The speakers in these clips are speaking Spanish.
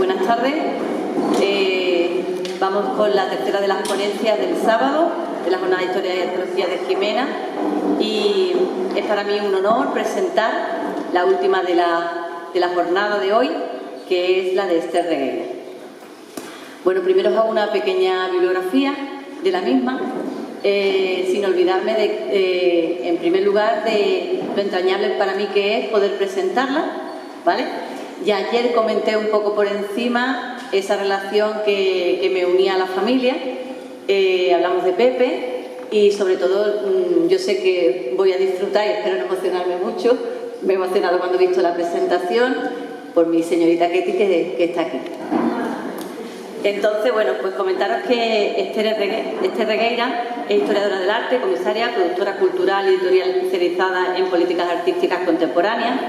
buenas tardes. Vamos con la tercera de las ponencias del sábado de la Jornada de Historia y Antropología de Jimena, y es para mí un honor presentar la última de la jornada de hoy, que es la de Esther Regueira. Bueno, primero os hago una pequeña bibliografía de la misma, sin olvidarme en primer lugar, de lo entrañable para mí que es poder presentarla, ¿vale? Ya ayer comenté un poco por encima esa relación que me unía a la familia. Hablamos de Pepe y sobre todo yo sé que voy a disfrutar y espero no emocionarme mucho. Me he emocionado cuando he visto la presentación por mi señorita Ketty que está aquí. Entonces, bueno, pues comentaros que Esther Regueira es historiadora del arte, comisaria, productora cultural y editorial especializada en políticas artísticas contemporáneas.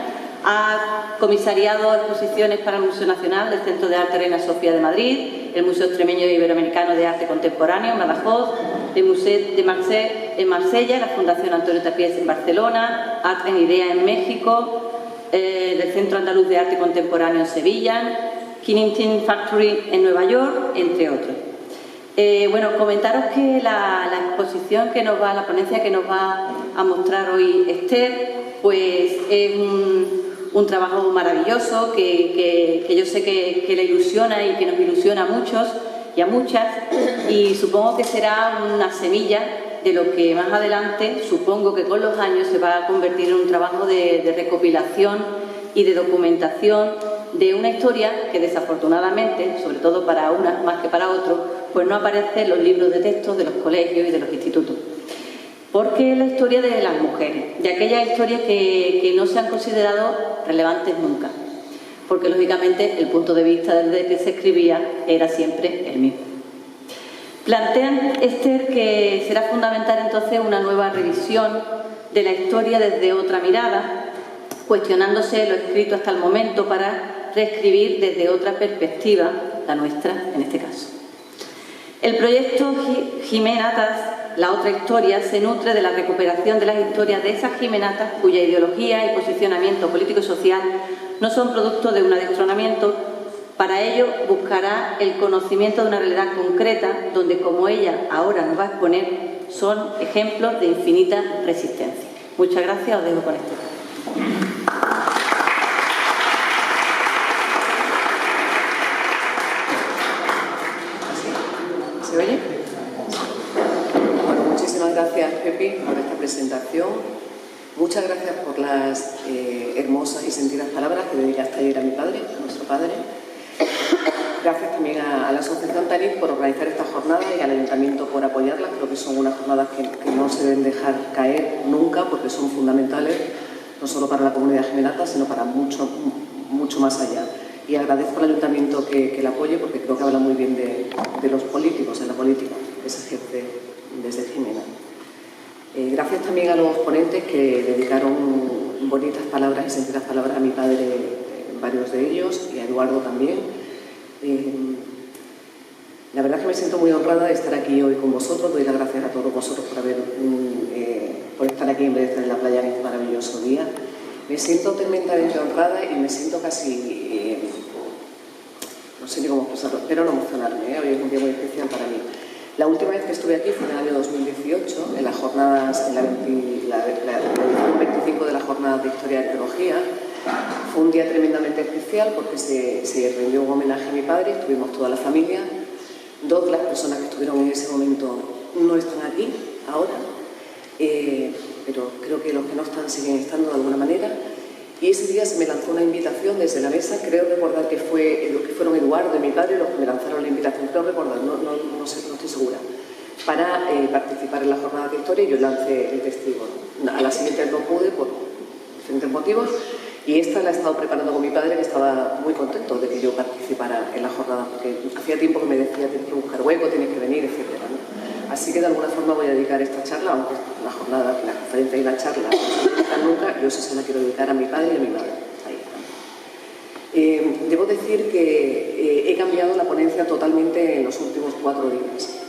Ha comisariado exposiciones para el Museo Nacional del Centro de Arte Reina Sofía de Madrid, el Museo Extremeño e Iberoamericano de Arte Contemporáneo en Badajoz, el Museo de Marseille en Marsella, la Fundación Antonio Tapies en Barcelona, Art en Idea en México, del Centro Andaluz de Arte Contemporáneo en Sevilla, Kennington Factory en Nueva York, entre otros. Bueno, comentaros que la exposición que nos va, la ponencia que nos va a mostrar hoy Esther, pues es un trabajo maravilloso que yo sé que le ilusiona y que nos ilusiona a muchos y a muchas, y supongo que será una semilla de lo que más adelante, supongo que con los años se va a convertir en un trabajo de recopilación y de documentación de una historia que desafortunadamente, sobre todo para unas más que para otros, pues no aparece en los libros de texto de los colegios y de los institutos. Porque es la historia de las mujeres, de aquellas historias que no se han considerado relevantes nunca. Porque, lógicamente, el punto de vista desde que se escribía era siempre el mismo. Plantean, Esther, que será fundamental entonces una nueva revisión de la historia desde otra mirada, cuestionándose lo escrito hasta el momento para reescribir desde otra perspectiva, la nuestra en este caso. El proyecto Jimenatas, la otra historia, se nutre de la recuperación de las historias de esas jimenatas cuya ideología y posicionamiento político y social no son producto de un adestronamiento. Para ello buscará el conocimiento de una realidad concreta donde, como ella ahora nos va a exponer, son ejemplos de infinita resistencia. Muchas gracias, os dejo con esto. ¿Se oye? Bueno, muchísimas gracias, Pepi, por esta presentación. Muchas gracias por las hermosas y sentidas palabras que dedicaste ayer a mi padre, a nuestro padre. Gracias también a la Asociación Tanit por organizar esta jornada y al Ayuntamiento por apoyarla. Creo que son unas jornadas que no se deben dejar caer nunca, porque son fundamentales, no solo para la comunidad jimenata, sino para mucho más allá. Y agradezco al Ayuntamiento que la apoye, porque creo que habla muy bien de los políticos, en la política que se ejerce desde Jimena. Gracias también a los ponentes que dedicaron bonitas palabras y sentidas palabras a mi padre, varios de ellos, y a Eduardo también. La verdad es que me siento muy honrada de estar aquí hoy con vosotros. Doy las gracias a todos vosotros por estar aquí en vez de estar en la playa en este maravilloso día. Me siento tremendamente honrada y me siento casi, no sé ni cómo expresarlo, espero no emocionarme, hoy es un día muy especial para mí. La última vez que estuve aquí fue en el año 2018, en las jornadas, en la edición 25 de las jornadas de Historia y Arqueología. Fue un día tremendamente especial porque se rindió un homenaje a mi padre, estuvimos toda la familia. Dos de las personas que estuvieron en ese momento no están aquí ahora, pero creo que los que no están siguen estando de alguna manera. Y ese día se me lanzó una invitación desde la mesa, creo recordar que fueron Eduardo y mi padre los que me lanzaron la invitación, creo recordar, no sé, no estoy segura, para participar en la jornada de historia, y yo lancé el testigo. A la siguiente no pude por diferentes motivos, y esta la he estado preparando con mi padre, que estaba muy contento de que yo participara en la jornada, porque hacía tiempo que me decía, tienes que buscar hueco, tienes que venir, etc., ¿no? Así que de alguna forma voy a dedicar esta charla, aunque la jornada, la conferencia y la charla no se dedican nunca, yo sí se la quiero dedicar a mi padre y a mi madre. Ahí está. Debo decir que he cambiado la ponencia totalmente en los últimos 4 días.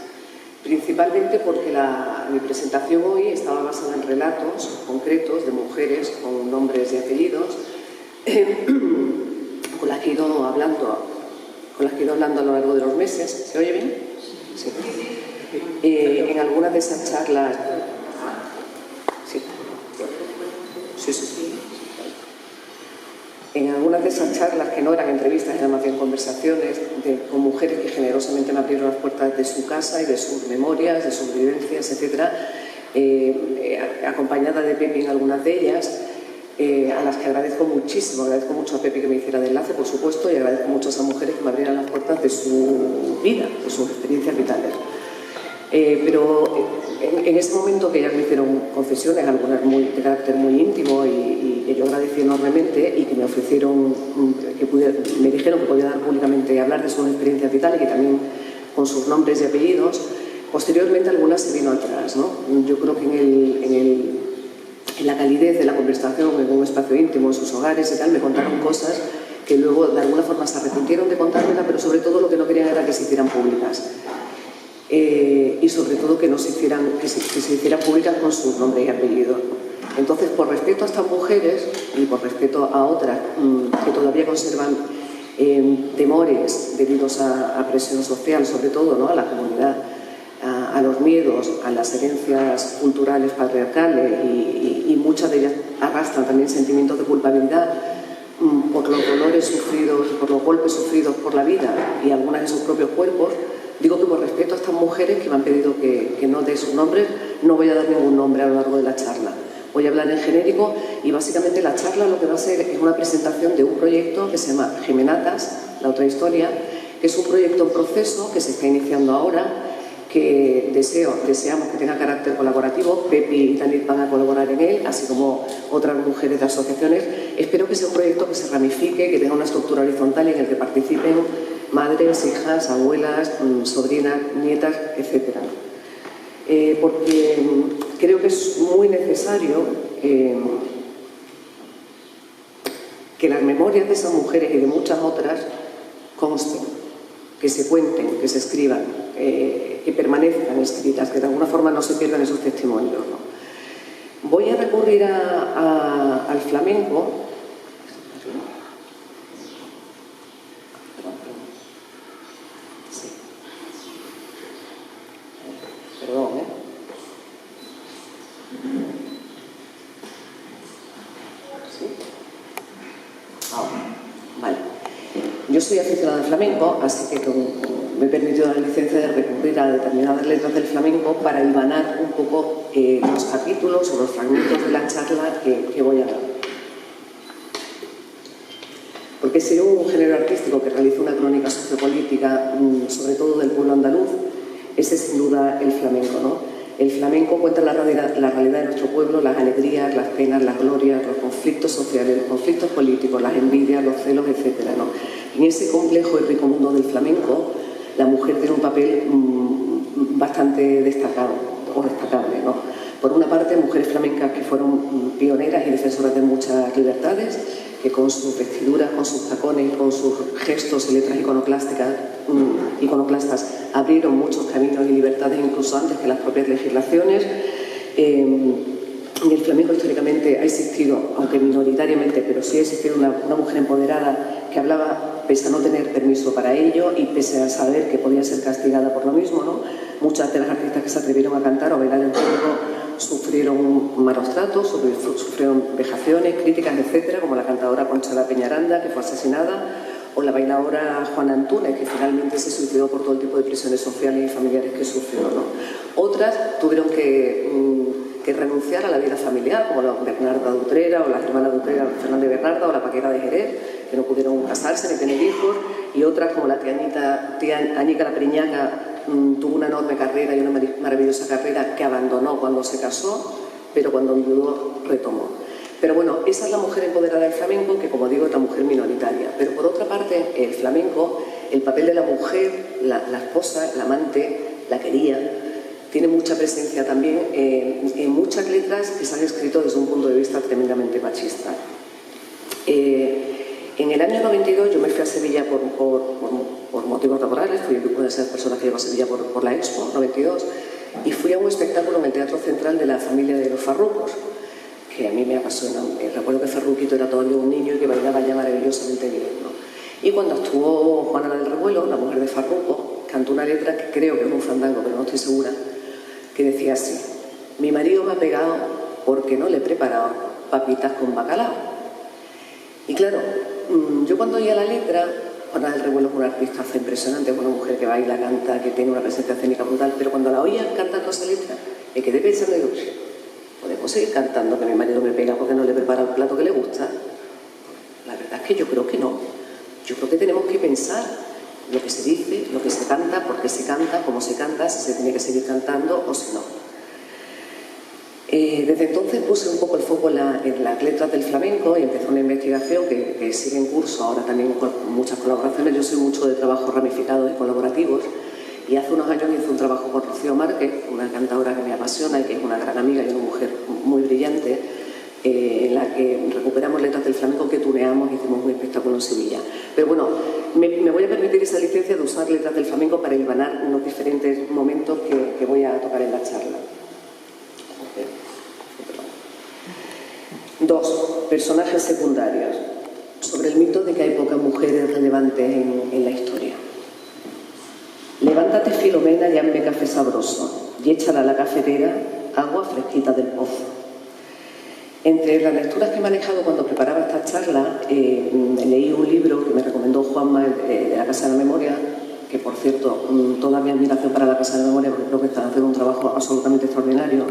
Principalmente porque mi presentación hoy estaba basada en relatos concretos de mujeres con nombres y apellidos con las que he ido hablando con las que he ido hablando a lo largo de los meses. ¿Se oye bien? Sí. En algunas de esas charlas... Sí. Sí. En algunas de esas charlas, que no eran entrevistas, eran más bien conversaciones con mujeres que generosamente me abrieron las puertas de su casa y de sus memorias, de sus vivencias, etc., acompañada de Pepi en algunas de ellas, a las que agradezco muchísimo. Agradezco mucho a Pepi que me hiciera de enlace, por supuesto, y agradezco mucho a esas mujeres que me abrieran las puertas de su vida, de sus experiencias vitales. Pero en ese momento que ellas me hicieron confesiones, algunas de carácter muy íntimo, y que yo agradecí enormemente, y que me ofrecieron, me dijeron que podía dar públicamente hablar de sus experiencias vitales, y que también con sus nombres y apellidos. Posteriormente algunas se vino atrás, ¿no? Yo creo que en la calidez de la conversación, en un espacio íntimo, en sus hogares y tal, me contaron cosas que luego de alguna forma se arrepintieron de contármela, pero sobre todo lo que no querían era que se hicieran públicas. Y sobre todo que se hicieran públicas con su nombre y apellido. Entonces, por respeto a estas mujeres y por respeto a otras que todavía conservan temores debidos a presión social, sobre todo, ¿no?, a la comunidad, a los miedos, a las herencias culturales patriarcales, y muchas de ellas arrastran también sentimientos de culpabilidad por los dolores sufridos, por los golpes sufridos por la vida y algunas en sus propios cuerpos. Digo que por respeto a estas mujeres que me han pedido que no dé sus nombres, no voy a dar ningún nombre a lo largo de la charla. Voy a hablar en genérico, y básicamente la charla lo que va a ser es una presentación de un proyecto que se llama Jimenatas, la otra historia, que es un proyecto en proceso que se está iniciando ahora, que deseamos que tenga carácter colaborativo. Pepi y Tanit van a colaborar en él, así como otras mujeres de asociaciones. Espero que sea un proyecto que se ramifique, que tenga una estructura horizontal y en el que participen madres, hijas, abuelas, sobrinas, nietas, etc. Porque creo que es muy necesario que las memorias de esas mujeres y de muchas otras consten, que se cuenten, que se escriban, que permanezcan escritas, que de alguna forma no se pierdan esos testimonios, ¿no? Voy a recurrir al flamenco. Sí. Perdón, ¿Sí? Vale. Yo soy aficionada al flamenco, así que me he permitido la licencia de recurrir a determinadas letras del flamenco para hilvanar un poco los capítulos o los fragmentos de la charla que voy a dar. Porque si un género artístico que realiza una crónica sociopolítica, sobre todo del pueblo andaluz, ese es sin duda el flamenco, ¿no? El flamenco cuenta la realidad de nuestro pueblo, las alegrías, las penas, las glorias, los conflictos sociales, los conflictos políticos, las envidias, los celos, etc., ¿no? En ese complejo y rico mundo del flamenco, la mujer tiene un papel bastante destacado o destacable, ¿no? Por una parte, mujeres flamencas que fueron pioneras y defensoras de muchas libertades, que con sus vestiduras, con sus tacones, con sus gestos y letras iconoclastas abrieron muchos caminos y libertades, incluso antes que las propias legislaciones. En el flamenco históricamente ha existido, aunque minoritariamente, pero sí ha existido una mujer empoderada que hablaba pese a no tener permiso para ello y pese a saber que podía ser castigada por lo mismo, ¿no? Muchas de las artistas que se atrevieron a cantar o bailar en público sufrieron malos tratos, sufrieron vejaciones, críticas, etcétera, como la cantadora Concha Peñaranda, que fue asesinada, o la bailadora Juana Antúnez, que finalmente se suicidó por todo el tipo de presiones sociales y familiares que sufrió, ¿no? Otras tuvieron que renunciar a la vida familiar, como la Bernarda de Utrera o la hermana de Utrera, Fernández Bernarda, o la Paquera de Jerez, que no pudieron casarse ni tener hijos, y otras como la tía Añica la Priñaca, tuvo una enorme carrera y una maravillosa carrera que abandonó cuando se casó, pero cuando enviudó retomó. Pero bueno, esa es la mujer empoderada del flamenco, que como digo es la mujer minoritaria. Pero por otra parte, el flamenco, el papel de la mujer, la esposa, la amante, la querida, tiene mucha presencia también en muchas letras que se han escrito desde un punto de vista tremendamente machista. En el año 92 yo me fui a Sevilla por motivos laborales, fui una de esas personas que llegó a Sevilla por la Expo 92, y fui a un espectáculo en el Teatro Central de la familia de los Farrucos, que a mí me apasionó. Recuerdo que Farruquito era todavía un niño y que bailaba ya maravillosamente bien, ¿no? Y cuando actuó Juana del Revuelo, la mujer de Farruco, cantó una letra que creo que es un fandango, pero no estoy segura, que decía así: mi marido me ha pegado porque no le he preparado papitas con bacalao. Y claro, yo cuando oía la letra, Juana del Revuelo es una artista impresionante, es una mujer que baila, canta, que tiene una presencia escénica brutal, pero cuando la oía cantando esa letra, me quedé pensando y digo, ¿podemos seguir cantando que mi marido me pega porque no le prepara el plato que le gusta? La verdad es que yo creo que no. Yo creo que tenemos que pensar lo que se dice, lo que se canta, por qué se canta, cómo se canta, si se tiene que seguir cantando o si no. Desde entonces puse un poco el foco en las letras del flamenco y empezó una investigación que sigue en curso, ahora también con muchas colaboraciones. Yo soy mucho de trabajos ramificados y colaborativos, y hace unos años hice un trabajo con Rocío Márquez, una cantadora que me apasiona y que es una gran amiga y una mujer muy brillante, en la que recuperamos letras del flamenco que tuneamos y hicimos un espectáculo en Sevilla. Pero bueno, me voy a permitir esa licencia de usar letras del flamenco para hilvanar unos diferentes momentos que voy a tocar en la charla. 2. Personajes secundarios. Sobre el mito de que hay pocas mujeres relevantes en la historia. Levántate, Filomena, y hazme café sabroso, y échala a la cafetera agua fresquita del pozo. Entre las lecturas que he manejado cuando preparaba esta charla, leí un libro que me recomendó Juanma de la Casa de la Memoria, que por cierto, toda mi admiración para la Casa de la Memoria, porque creo que están haciendo un trabajo absolutamente extraordinario.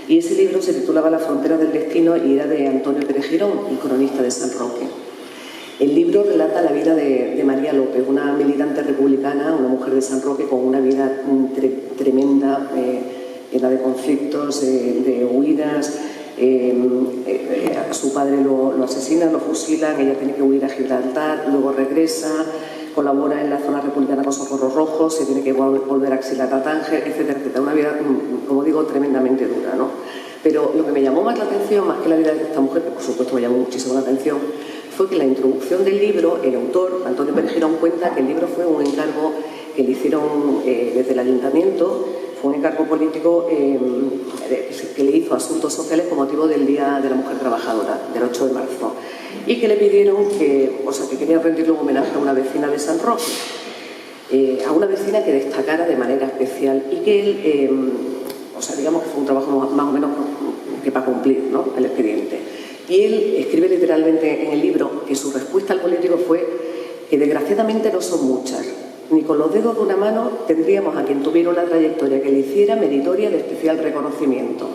Y ese libro se titulaba La frontera del destino y era de Antonio Pérez Girón, el cronista de San Roque. El libro relata la vida de María López, una militante republicana, una mujer de San Roque con una vida tremenda, llena de conflictos, de huidas. A su padre lo asesinan, lo fusilan, ella tiene que huir a Gibraltar, luego regresa, colabora en la zona republicana con Socorro Rojo, se tiene que volver a exiliar a Tánger, etcétera, etcétera. Una vida, como digo, tremendamente dura, ¿no? Pero lo que me llamó más la atención, más que la vida de esta mujer, que por supuesto me llamó muchísimo la atención, fue que en la introducción del libro, el autor, Antonio Pérez Girón, cuenta que el libro fue un encargo que le hicieron desde el ayuntamiento, fue un encargo político que le hizo Asuntos Sociales con motivo del Día de la Mujer Trabajadora, del 8 de marzo, y que le pidieron que quería rendirle un homenaje a una vecina de San Roque, a una vecina que destacara de manera especial y que él, digamos que fue un trabajo más o menos que para cumplir, ¿no?, el expediente. Y él escribe literalmente en el libro que su respuesta al político fue que desgraciadamente no son muchas. Ni con los dedos de una mano tendríamos a quien tuviera una trayectoria que le hiciera meritoria de especial reconocimiento.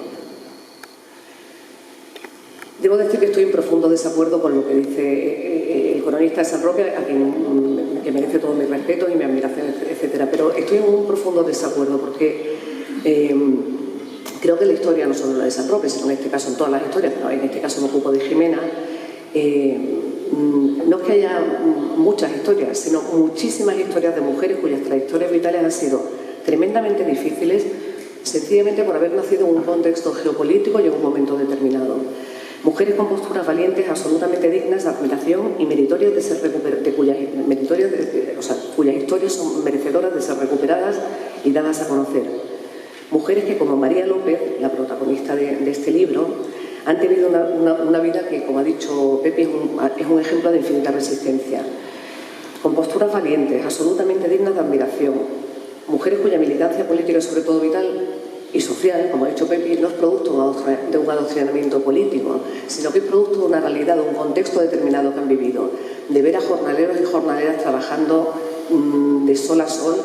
Debo decir que estoy en profundo desacuerdo con lo que dice el cronista de San Roque, a quien que merece todo mi respeto y mi admiración, etcétera. Pero estoy en un profundo desacuerdo porque creo que la historia, no solo la de San Roque, sino en este caso en todas las historias, pero en este caso me ocupo de Jimena, no es que haya muchas historias, sino muchísimas historias de mujeres cuyas trayectorias vitales han sido tremendamente difíciles, sencillamente por haber nacido en un contexto geopolítico y en un momento determinado. Mujeres con posturas valientes, absolutamente dignas de admiración y meritorias de ser cuyas historias son merecedoras de ser recuperadas y dadas a conocer. Mujeres que, como María López, la protagonista de este libro, han tenido una vida que, como ha dicho Pepe, es un ejemplo de infinita resistencia. Con posturas valientes, absolutamente dignas de admiración. Mujeres cuya militancia política y sobre todo vital y social, como ha dicho Pepe, no es producto de un adoctrinamiento político, sino que es producto de una realidad, de un contexto determinado que han vivido, de ver a jornaleros y jornaleras trabajando de sol a sol,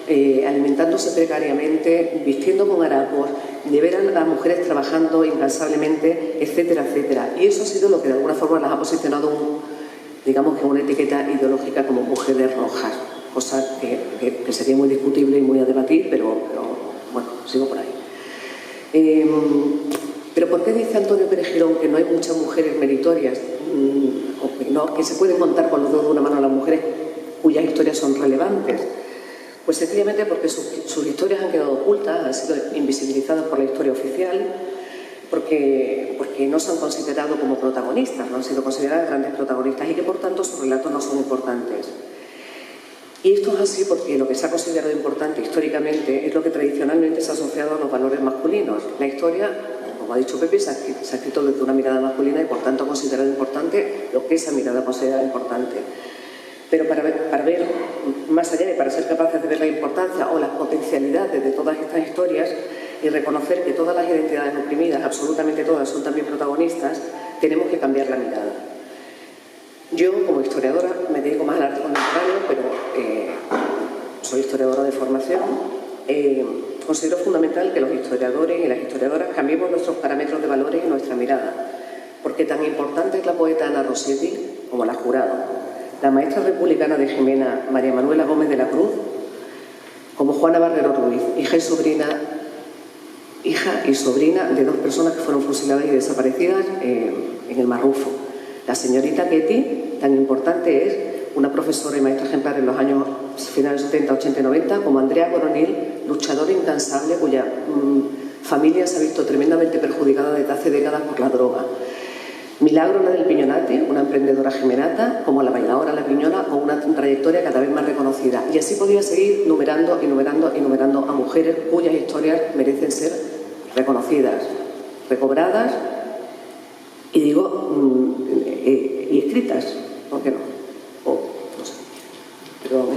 alimentándose precariamente, vistiendo con harapos, de ver a las mujeres trabajando incansablemente, etcétera, etcétera. Y eso ha sido lo que de alguna forma las ha posicionado, digamos que una etiqueta ideológica como mujeres rojas, cosa que sería muy discutible y muy a debatir, pero bueno, sigo por ahí. Pero ¿por qué dice Antonio Pérez Girón que no hay muchas mujeres meritorias, que se pueden contar con los dedos de una mano las mujeres cuyas historias son relevantes? Pues sencillamente porque sus historias han quedado ocultas, han sido invisibilizadas por la historia oficial, porque no se han considerado como protagonistas, no han sido consideradas grandes protagonistas y que por tanto sus relatos no son importantes. Y esto es así porque lo que se ha considerado importante históricamente es lo que tradicionalmente se ha asociado a los valores masculinos. La historia, como ha dicho Pepe, se ha escrito desde una mirada masculina y por tanto ha considerado importante lo que esa mirada considera importante. Pero para ver más allá y para ser capaces de ver la importancia o las potencialidades de todas estas historias y reconocer que todas las identidades oprimidas, absolutamente todas, son también protagonistas, tenemos que cambiar la mirada. Yo, como historiadora, me dedico más al arte contemporáneo, pero soy historiadora de formación. Considero fundamental que los historiadores y las historiadoras cambiemos nuestros parámetros de valores y nuestra mirada, porque tan importante es la poeta Ana Rossetti como la jurado, la maestra republicana de Jimena, María Manuela Gómez de la Cruz, como Juana Barrero Ruiz, hija y sobrina de dos personas que fueron fusiladas y desaparecidas en el Marrufo. La señorita Ketty, tan importante es una profesora y maestra ejemplar en los años finales 70, 80 y 90, como Andrea Coronil, luchadora incansable cuya familia se ha visto tremendamente perjudicada desde hace décadas por la droga. Milagro La del Piñonate, una emprendedora jimenata, como la bailadora La Piñona, con una trayectoria cada vez más reconocida. Y así podría seguir numerando a mujeres cuyas historias merecen ser reconocidas, recobradas y y escritas, ¿por qué no? No sé. Perdón,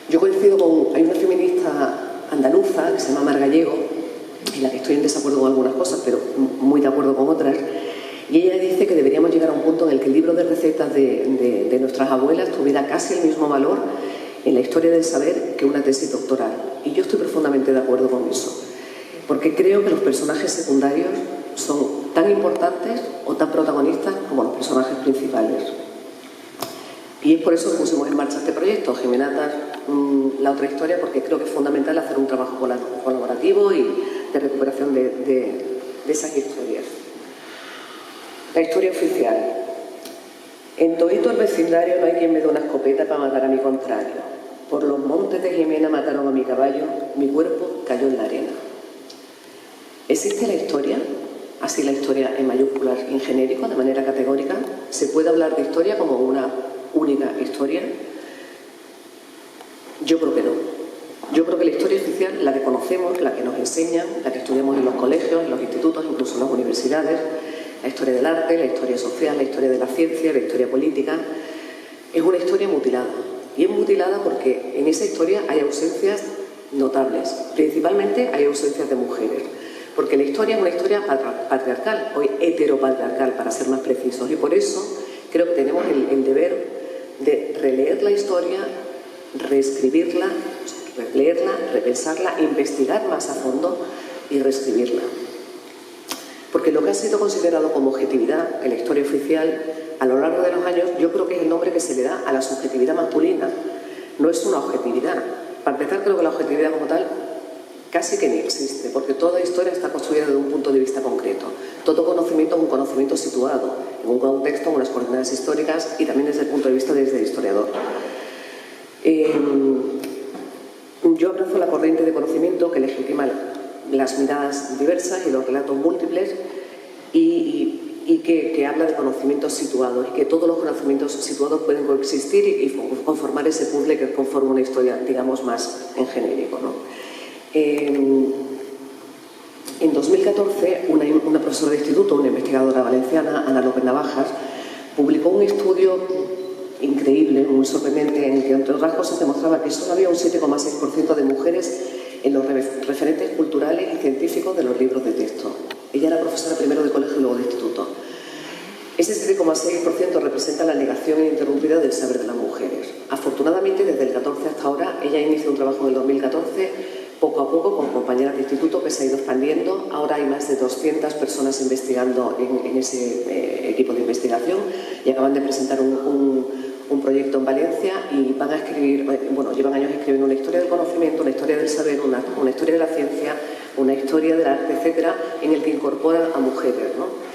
Yo coincido hay una feminista andaluza que se llama Mar Gallego, en la que estoy en desacuerdo con algunas cosas, pero muy de acuerdo con otras, y ella dice que deberíamos llegar a un punto en el que el libro de recetas de nuestras abuelas tuviera casi el mismo valor en la historia del saber que una tesis doctoral. Y yo estoy profundamente de acuerdo con eso, porque creo que los personajes secundarios son tan importantes o tan protagonistas como los personajes principales. Y es por eso que pusimos en marcha este proyecto, Jimenatas, la otra historia, porque creo que es fundamental hacer un trabajo colaborativo y de recuperación de esas historias. La historia oficial. En todito el vecindario no hay quien me dé una escopeta para matar a mi contrario. Por los montes de Jimena mataron a mi caballo, mi cuerpo cayó en la arena. ¿Existe la historia? Así la historia en mayúsculas y en genérico, de manera categórica. ¿Se puede hablar de historia como una única historia? Yo creo que no. Yo creo que la historia oficial, la que conocemos, la que nos enseñan, la que estudiamos en los colegios, en los institutos, incluso en las universidades, la historia del arte, la historia social, la historia de la ciencia, la historia política, es una historia mutilada. Y es mutilada porque en esa historia hay ausencias notables. Principalmente hay ausencias de mujeres. Porque la historia es una historia patriarcal, o heteropatriarcal, para ser más precisos. Y por eso creo que tenemos el deber de releer la historia, reescribirla, releerla, repensarla, investigar más a fondo y reescribirla. Porque lo que ha sido considerado como objetividad en la historia oficial a lo largo de los años, yo creo que es el nombre que se le da a la subjetividad masculina. No es una objetividad. Para empezar, creo que la objetividad como tal casi que ni existe, porque toda historia está construida desde un punto de vista concreto. Todo conocimiento es un conocimiento situado en un contexto, en unas coordenadas históricas y también desde el punto de vista desde el historiador. Yo abrazo la corriente de conocimiento que legitima las miradas diversas y los relatos múltiples y que habla de conocimientos situados y que todos los conocimientos situados pueden coexistir y conformar ese puzzle que conforma una historia, digamos, más en genérico, ¿no? En 2014, una profesora de instituto, una investigadora valenciana, Ana López Navajas, publicó un estudio increíble, muy sorprendente, en el que, entre otras cosas, demostraba que solo había un 7,6% de mujeres en los referentes culturales y científicos de los libros de texto. Ella era profesora primero de colegio y luego de instituto. Ese 7,6% representa la negación ininterrumpida del saber de las mujeres. Afortunadamente, desde el 14 hasta ahora, ella inició un trabajo en el 2014, poco a poco, con compañeras de instituto, que se ha ido expandiendo. Ahora hay más de 200 personas investigando en ese equipo de investigación y acaban de presentar un proyecto en Valencia y van a escribir, bueno, llevan años escribiendo una historia del conocimiento, una historia del saber, una historia de la ciencia, una historia del arte, etcétera, en el que incorporan a mujeres, ¿no?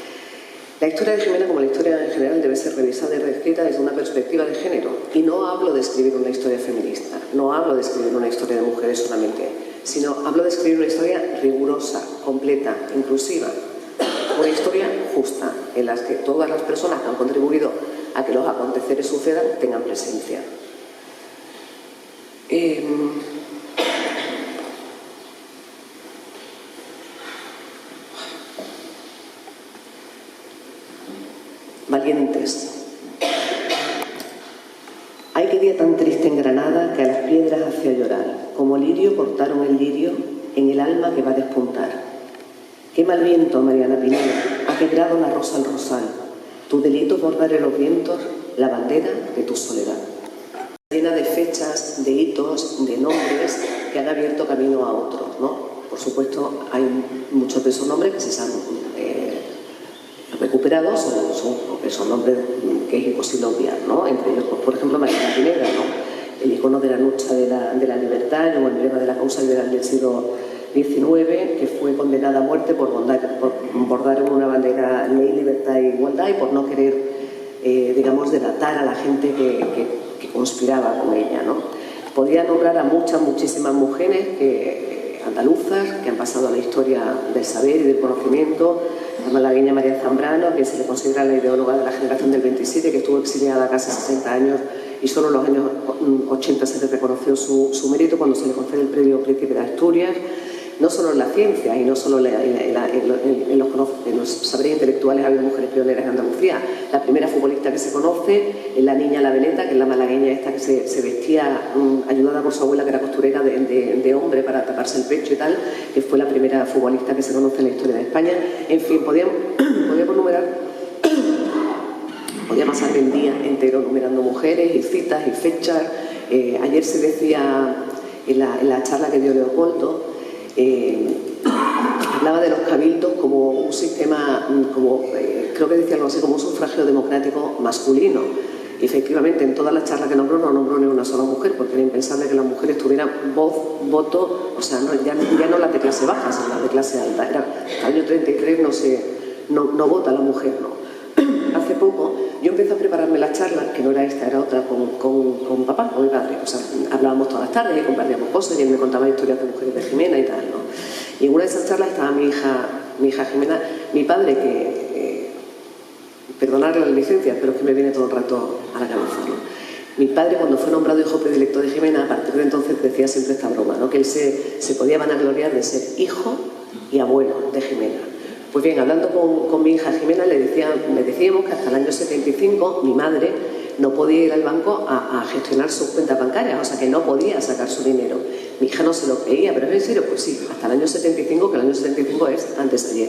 La historia de Jimena, como la historia en general, debe ser revisada y reescrita desde una perspectiva de género. Y no hablo de escribir una historia feminista, no hablo de escribir una historia de mujeres solamente, sino hablo de escribir una historia rigurosa, completa, inclusiva. Una historia justa, en la que todas las personas que han contribuido a que los aconteceres sucedan tengan presencia. Valientes. celeste en Granada que a las piedras hacía llorar. Como lirio cortaron el lirio en el alma que va a despuntar. Quema el viento, Mariana Pineda, ha quebrado la rosa al rosal. Tu delito bordar en los vientos la bandera de tu soledad. Llena de fechas, de hitos, de nombres que han abierto camino a otros, ¿no? Por supuesto, hay muchos de esos nombres que se han recuperado, son nombres que es imposible obviar, ¿no? Entre ellos, por ejemplo, Mariana Pineda, ¿no? El icono de la lucha de la libertad, el emblema de la causa liberal del siglo XIX, que fue condenada a muerte por bordar una bandera ley, libertad e igualdad y por no querer, digamos, delatar a la gente que conspiraba con ella, ¿no? Podría nombrar a muchísimas mujeres andaluzas que han pasado a la historia del saber y del conocimiento. La malagueña María Zambrano, que se le considera la ideóloga de la generación del 27, que estuvo exiliada casi 60 años y solo en los años 80 se le reconoció su mérito cuando se le concede el premio Príncipe de Asturias. No solo en la ciencia y no solo en los saberes intelectuales ha habido mujeres pioneras en Andalucía. La primera futbolista que se conoce es la niña La Veneta, que es la malagueña esta que se vestía ayudada por su abuela, que era costurera de hombre para taparse el pecho y tal, que fue la primera futbolista que se conoce en la historia de España. En fin, podíamos numerar, podía pasar el día entero numerando mujeres y citas y fechas. Ayer se decía en la charla que dio Leopoldo, hablaba de los cabildos como un sistema, creo que decía algo así, como un sufragio democrático masculino. Y efectivamente, en todas las charlas que nombró, no nombró ni una sola mujer, porque era impensable que las mujeres tuvieran voz, voto, o sea, ya no las de clase baja, sino las de clase alta. Hasta el año 33 no vota la mujer, ¿no? Hace poco yo empecé a prepararme las charlas, que no era esta, era otra, con papá, con mi padre. O sea, hablábamos todas las tardes y compartíamos cosas y él me contaba historias de mujeres de Jimena y tal, ¿no? Y en una de esas charlas estaba mi hija Jimena, mi padre, que, perdonadle las licencias, pero es que me viene todo el rato a la cabeza, ¿no? Mi padre, cuando fue nombrado hijo predilecto de Jimena, a partir de entonces decía siempre esta broma, ¿no? Que él se podía vanagloriar de ser hijo y abuelo de Jimena. Pues bien, hablando con mi hija Jimena, le decíamos que hasta el año 75 mi madre no podía ir al banco a gestionar sus cuentas bancarias, o sea que no podía sacar su dinero. Mi hija no se lo creía, pero es en serio, pues sí, hasta el año 75, que el año 75 es antes de ayer.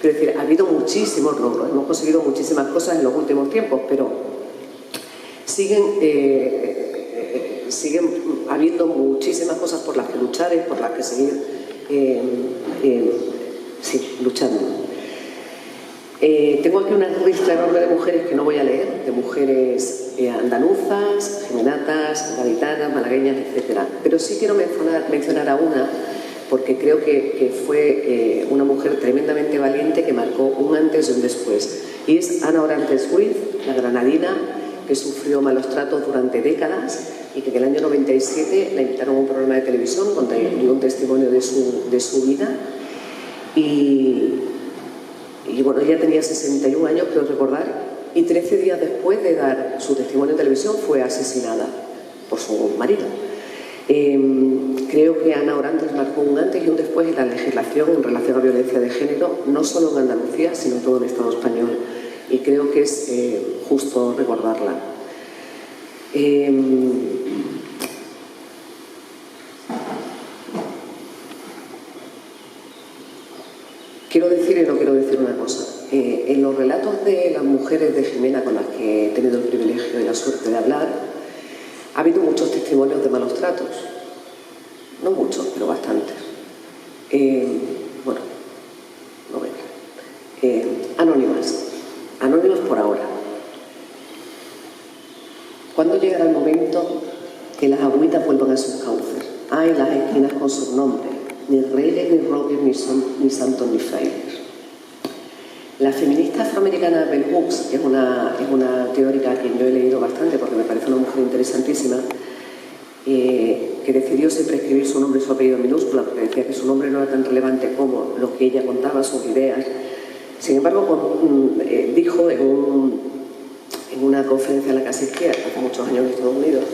Quiero decir, ha habido muchísimos logros, hemos conseguido muchísimas cosas en los últimos tiempos, pero siguen habiendo muchísimas cosas por las que luchar y por las que seguir luchando. Tengo aquí una lista enorme de mujeres que no voy a leer, de mujeres andaluzas, jimenatas, gaditanas, malagueñas, etc. Pero sí quiero mencionar a una, porque creo que fue una mujer tremendamente valiente que marcó un antes y un después. Y es Ana Orantes Ruiz, la granadina, que sufrió malos tratos durante décadas y que en el año 97 la invitaron a un programa de televisión donde dio un testimonio de su vida. Y bueno, ella tenía 61 años, creo recordar, y 13 días después de dar su testimonio en televisión fue asesinada por su marido. Creo que Ana Orantes marcó un antes y un después en la legislación en relación a violencia de género, no solo en Andalucía, sino en todo el Estado español. Y creo que es justo recordarla. Quiero decir y no quiero decir una cosa. En los relatos de las mujeres de Jimena con las que he tenido el privilegio y la suerte de hablar, ha habido muchos testimonios de malos tratos. No muchos, pero bastantes. Bueno, no venga. Anónimas por ahora. ¿Cuándo llegará el momento que las agüitas vuelvan a sus cauces? Ay, las esquinas con sus nombres. Ni reyes, ni roques, ni santos, ni frailes. La feminista afroamericana Bell Hooks, que es una teórica a quien yo he leído bastante porque me parece una mujer interesantísima, que decidió siempre escribir su nombre y su apellido en minúscula porque decía que su nombre no era tan relevante como lo que ella contaba, sus ideas. Sin embargo, dijo en una conferencia en la que asistía hace muchos años en Estados Unidos,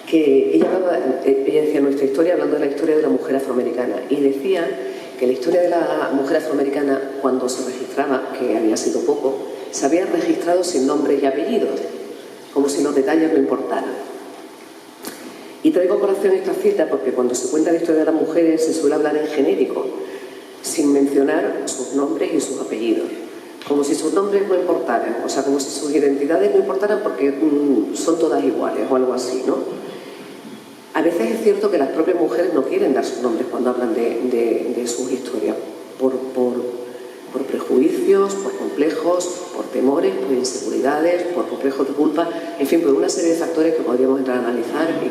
que ella decía nuestra historia hablando de la historia de la mujer afroamericana, y decía que la historia de la mujer afroamericana, cuando se registraba, que había sido poco, se habían registrado sin nombres y apellidos, como si los detalles no importaran. Y traigo a colación esta cita porque cuando se cuenta la historia de las mujeres se suele hablar en genérico, sin mencionar sus nombres y sus apellidos, como si sus nombres no importaran, o sea, como si sus identidades no importaran porque son todas iguales o algo así, ¿no? A veces es cierto que las propias mujeres no quieren dar sus nombres cuando hablan de sus historias, por prejuicios, por complejos, por temores, por inseguridades, por complejos de culpa, en fin, por una serie de factores que podríamos entrar a analizar y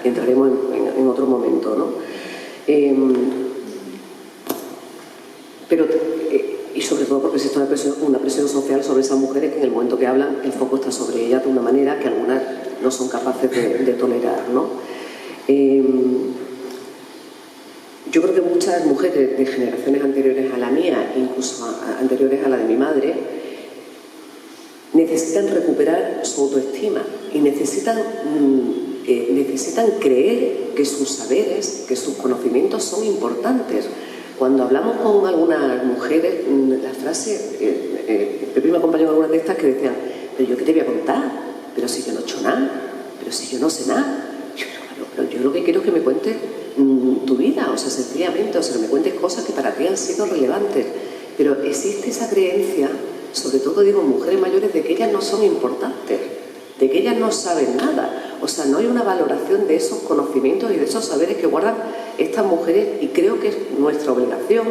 que entraremos en otro momento, ¿no? Y sobre todo porque existe una presión social sobre esas mujeres que en el momento que hablan el foco está sobre ellas de una manera que algunas no son capaces de tolerar, ¿no? Yo creo que muchas mujeres de generaciones anteriores a la mía, incluso anteriores a la de mi madre, necesitan recuperar su autoestima y necesitan creer que sus saberes, que sus conocimientos son importantes. Cuando hablamos con algunas mujeres, la frase, Pepe me acompañó con algunas de estas que decían, pero yo qué te voy a contar, pero si yo no he hecho nada, pero si yo no sé nada. Pero yo lo que quiero es que me cuentes tu vida, o sea, sencillamente, o sea, que me cuentes cosas que para ti han sido relevantes. Pero existe esa creencia, sobre todo digo mujeres mayores, de que ellas no son importantes, de que ellas no saben nada. O sea, no hay una valoración de esos conocimientos y de esos saberes que guardan estas mujeres, y creo que es nuestra obligación,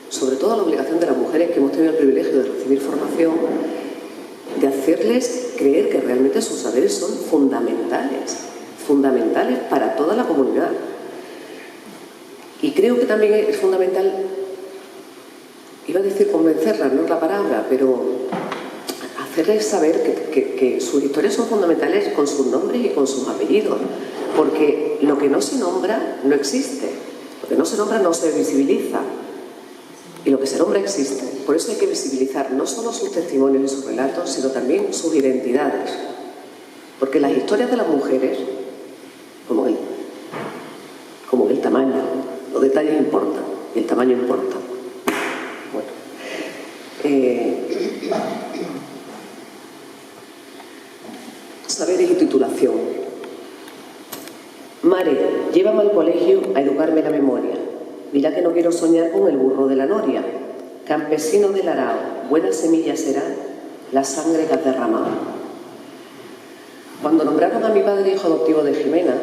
sobre todo la obligación de las mujeres que hemos tenido el privilegio de recibir formación, de hacerles creer que realmente sus saberes son fundamentales para toda la comunidad. Y creo que también es fundamental, iba a decir convencerlas, no es la palabra, pero hacerles saber que sus historias son fundamentales con sus nombres y con sus apellidos, porque lo que no se nombra no existe, lo que no se nombra no se visibiliza, y lo que se nombra existe. Por eso hay que visibilizar no solo sus testimonios y sus relatos, sino también sus identidades, porque las historias de las mujeres, como el tamaño, los detalles importan y el tamaño importa. Saberes y titulación. Mare, llévame al colegio a educarme la memoria. Mira que no quiero soñar con el burro de la noria. Campesino del arao, buena semilla será la sangre que has derramado. Cuando nombraron a mi padre hijo adoptivo de Jimena,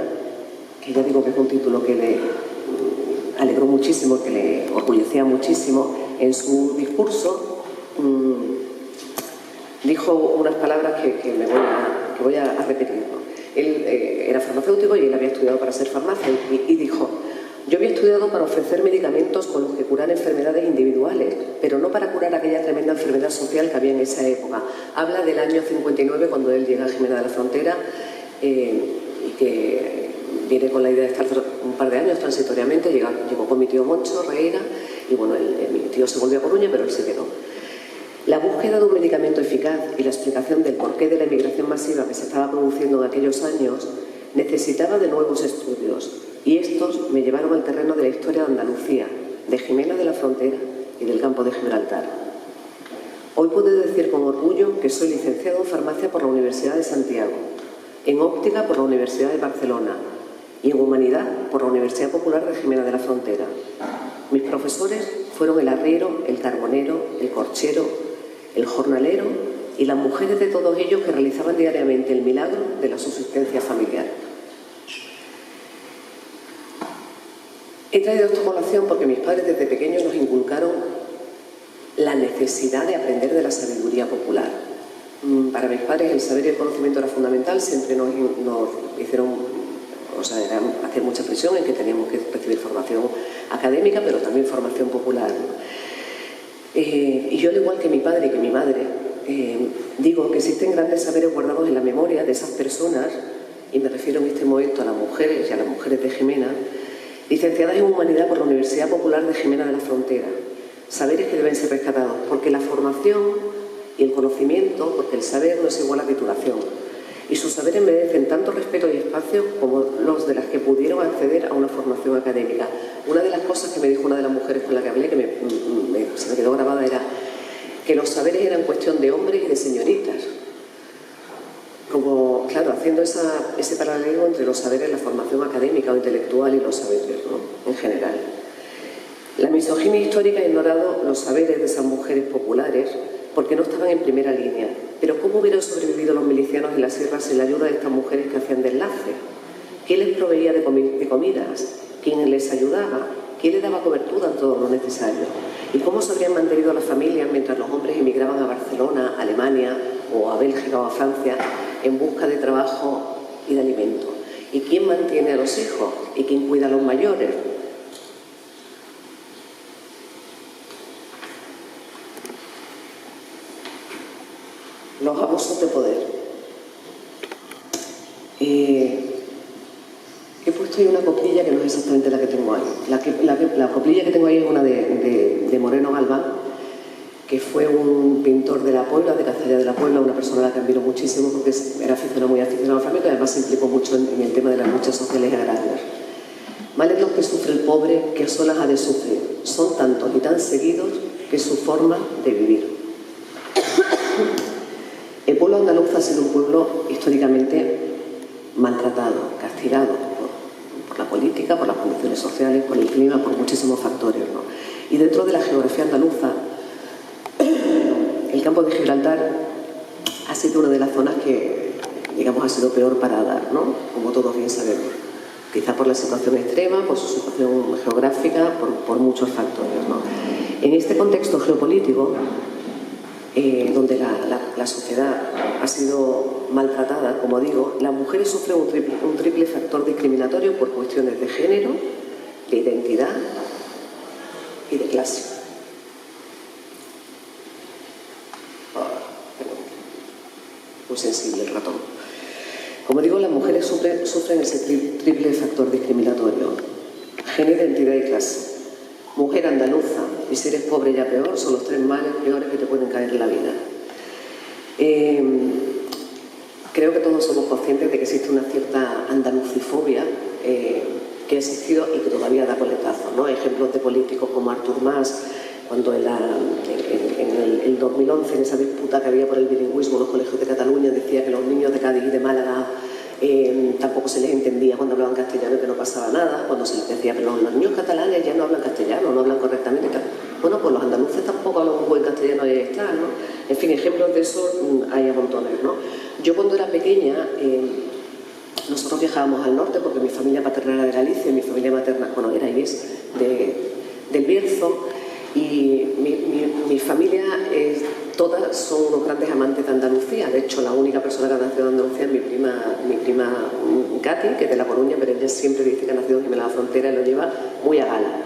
que ya digo que es un título que le alegró muchísimo, que le orgullecía muchísimo, en su discurso dijo unas palabras que voy a repetir, ¿no? Él era farmacéutico y él había estudiado para ser farmacéutico y dijo: yo había estudiado para ofrecer medicamentos con los que curar enfermedades individuales, pero no para curar aquella tremenda enfermedad social que había en esa época. Habla del año 59, cuando él llega a Jimena de la Frontera, y que viene con la idea de estar un par de años transitoriamente. Llegó con mi tío Moncho Reira, y bueno, mi tío se volvió a Coruña, pero él se quedó. La búsqueda de un medicamento eficaz y la explicación del porqué de la emigración masiva que se estaba produciendo en aquellos años necesitaba de nuevos estudios, y estos me llevaron al terreno de la historia de Andalucía, de Jimena de la Frontera y del campo de Gibraltar. Hoy puedo decir con orgullo que soy licenciado en farmacia por la Universidad de Santiago, en óptica por la Universidad de Barcelona y en humanidad por la Universidad Popular de Jimena de la Frontera. Mis profesores fueron el arriero, el carbonero, el corchero, el jornalero y las mujeres de todos ellos que realizaban diariamente el milagro de la subsistencia familiar. He traído esta colación porque mis padres desde pequeños nos inculcaron la necesidad de aprender de la sabiduría popular. Para mis padres el saber y el conocimiento era fundamental, siempre nos hicieron, era hacer mucha presión en que teníamos que recibir formación académica, pero también formación popular, ¿no? Y yo, al igual que mi padre y que mi madre, digo que existen grandes saberes guardados en la memoria de esas personas, y me refiero en este momento a las mujeres y a las mujeres de Jimena, licenciadas en Humanidad por la Universidad Popular de Jimena de la Frontera. Saberes que deben ser rescatados, porque la formación y el conocimiento, porque el saber no es igual a titulación, y sus saberes merecen tanto respeto y espacio como los de las que pudieron acceder a una formación académica. Una de las cosas que me dijo una de las mujeres con la que hablé, que se me quedó grabada, era: que los saberes eran cuestión de hombres y de señoritas. Como, claro, haciendo ese paralelismo entre los saberes, la formación académica o intelectual y los saberes, ¿no?, en general. La misoginia histórica ha ignorado los saberes de esas mujeres populares porque no estaban en primera línea. Pero ¿cómo hubieran sobrevivido los milicianos de la sierra sin la ayuda de estas mujeres que hacían de enlace? ¿Quién les proveía de comidas? ¿Quién les ayudaba? ¿Quién les daba cobertura en todo lo necesario? ¿Y cómo se habrían mantenido las familias mientras los hombres emigraban a Barcelona, a Alemania o a Bélgica o a Francia en busca de trabajo y de alimento? ¿Y quién mantiene a los hijos? ¿Y quién cuida a los mayores? Los abusos de poder. He puesto ahí una coplilla que no es exactamente la que tengo ahí. La coplilla que tengo ahí es una de Moreno Galván, que fue un pintor de la Puebla, de Castilla de la Puebla, una persona a la que admiro muchísimo porque era muy aficionado al flamenco y además se implicó mucho en el tema de las luchas sociales agrarias. Mal es lo que sufre el pobre, que a solas ha de sufrir. Son tantos y tan seguidos que es su forma de vivir. El pueblo andaluz ha sido un pueblo históricamente maltratado, castigado por la política, por las condiciones sociales, por el clima, por muchísimos factores, ¿no? Y dentro de la geografía andaluza, el campo de Gibraltar ha sido una de las zonas que, digamos, ha sido peor parada, ¿no?, como todos bien sabemos. Quizá por la situación extrema, por su situación geográfica, por muchos factores, ¿no? En este contexto geopolítico, donde la sociedad ha sido maltratada, como digo, las mujeres sufren un triple factor discriminatorio por cuestiones de género, de identidad y de clase. Muy sensible el ratón. Como digo, las mujeres sufren ese triple factor discriminatorio: género, identidad y clase. Mujer andaluza, y si eres pobre ya peor, son los tres males peores que te pueden caer en la vida. Creo que todos somos conscientes de que existe una cierta andalucifobia que ha existido y que todavía da coletazos, ¿no? Ejemplos de políticos como Artur Mas, cuando en el 2011, en esa disputa que había por el bilingüismo en los colegios de Cataluña, decía que los niños de Cádiz y de Málaga tampoco se les entendía cuando hablaban castellano y que no pasaba nada, cuando se les decía, pero los niños catalanes ya no hablan castellano, no hablan correctamente. Bueno, pues los andaluces tampoco hablan un buen castellano y ahí está, ¿no? En fin, ejemplos de eso hay a montones, ¿no? Yo cuando era pequeña, nosotros viajábamos al norte porque mi familia paterna era de Galicia y mi familia materna, bueno, era y es del Bierzo, y mi familia todas son unos grandes amantes de Andalucía. De hecho, la única persona que ha nacido en Andalucía es mi prima Katy, que es de La Coruña, pero ella siempre dice que ha nacido en Jiménez de la Frontera y lo lleva muy a gala.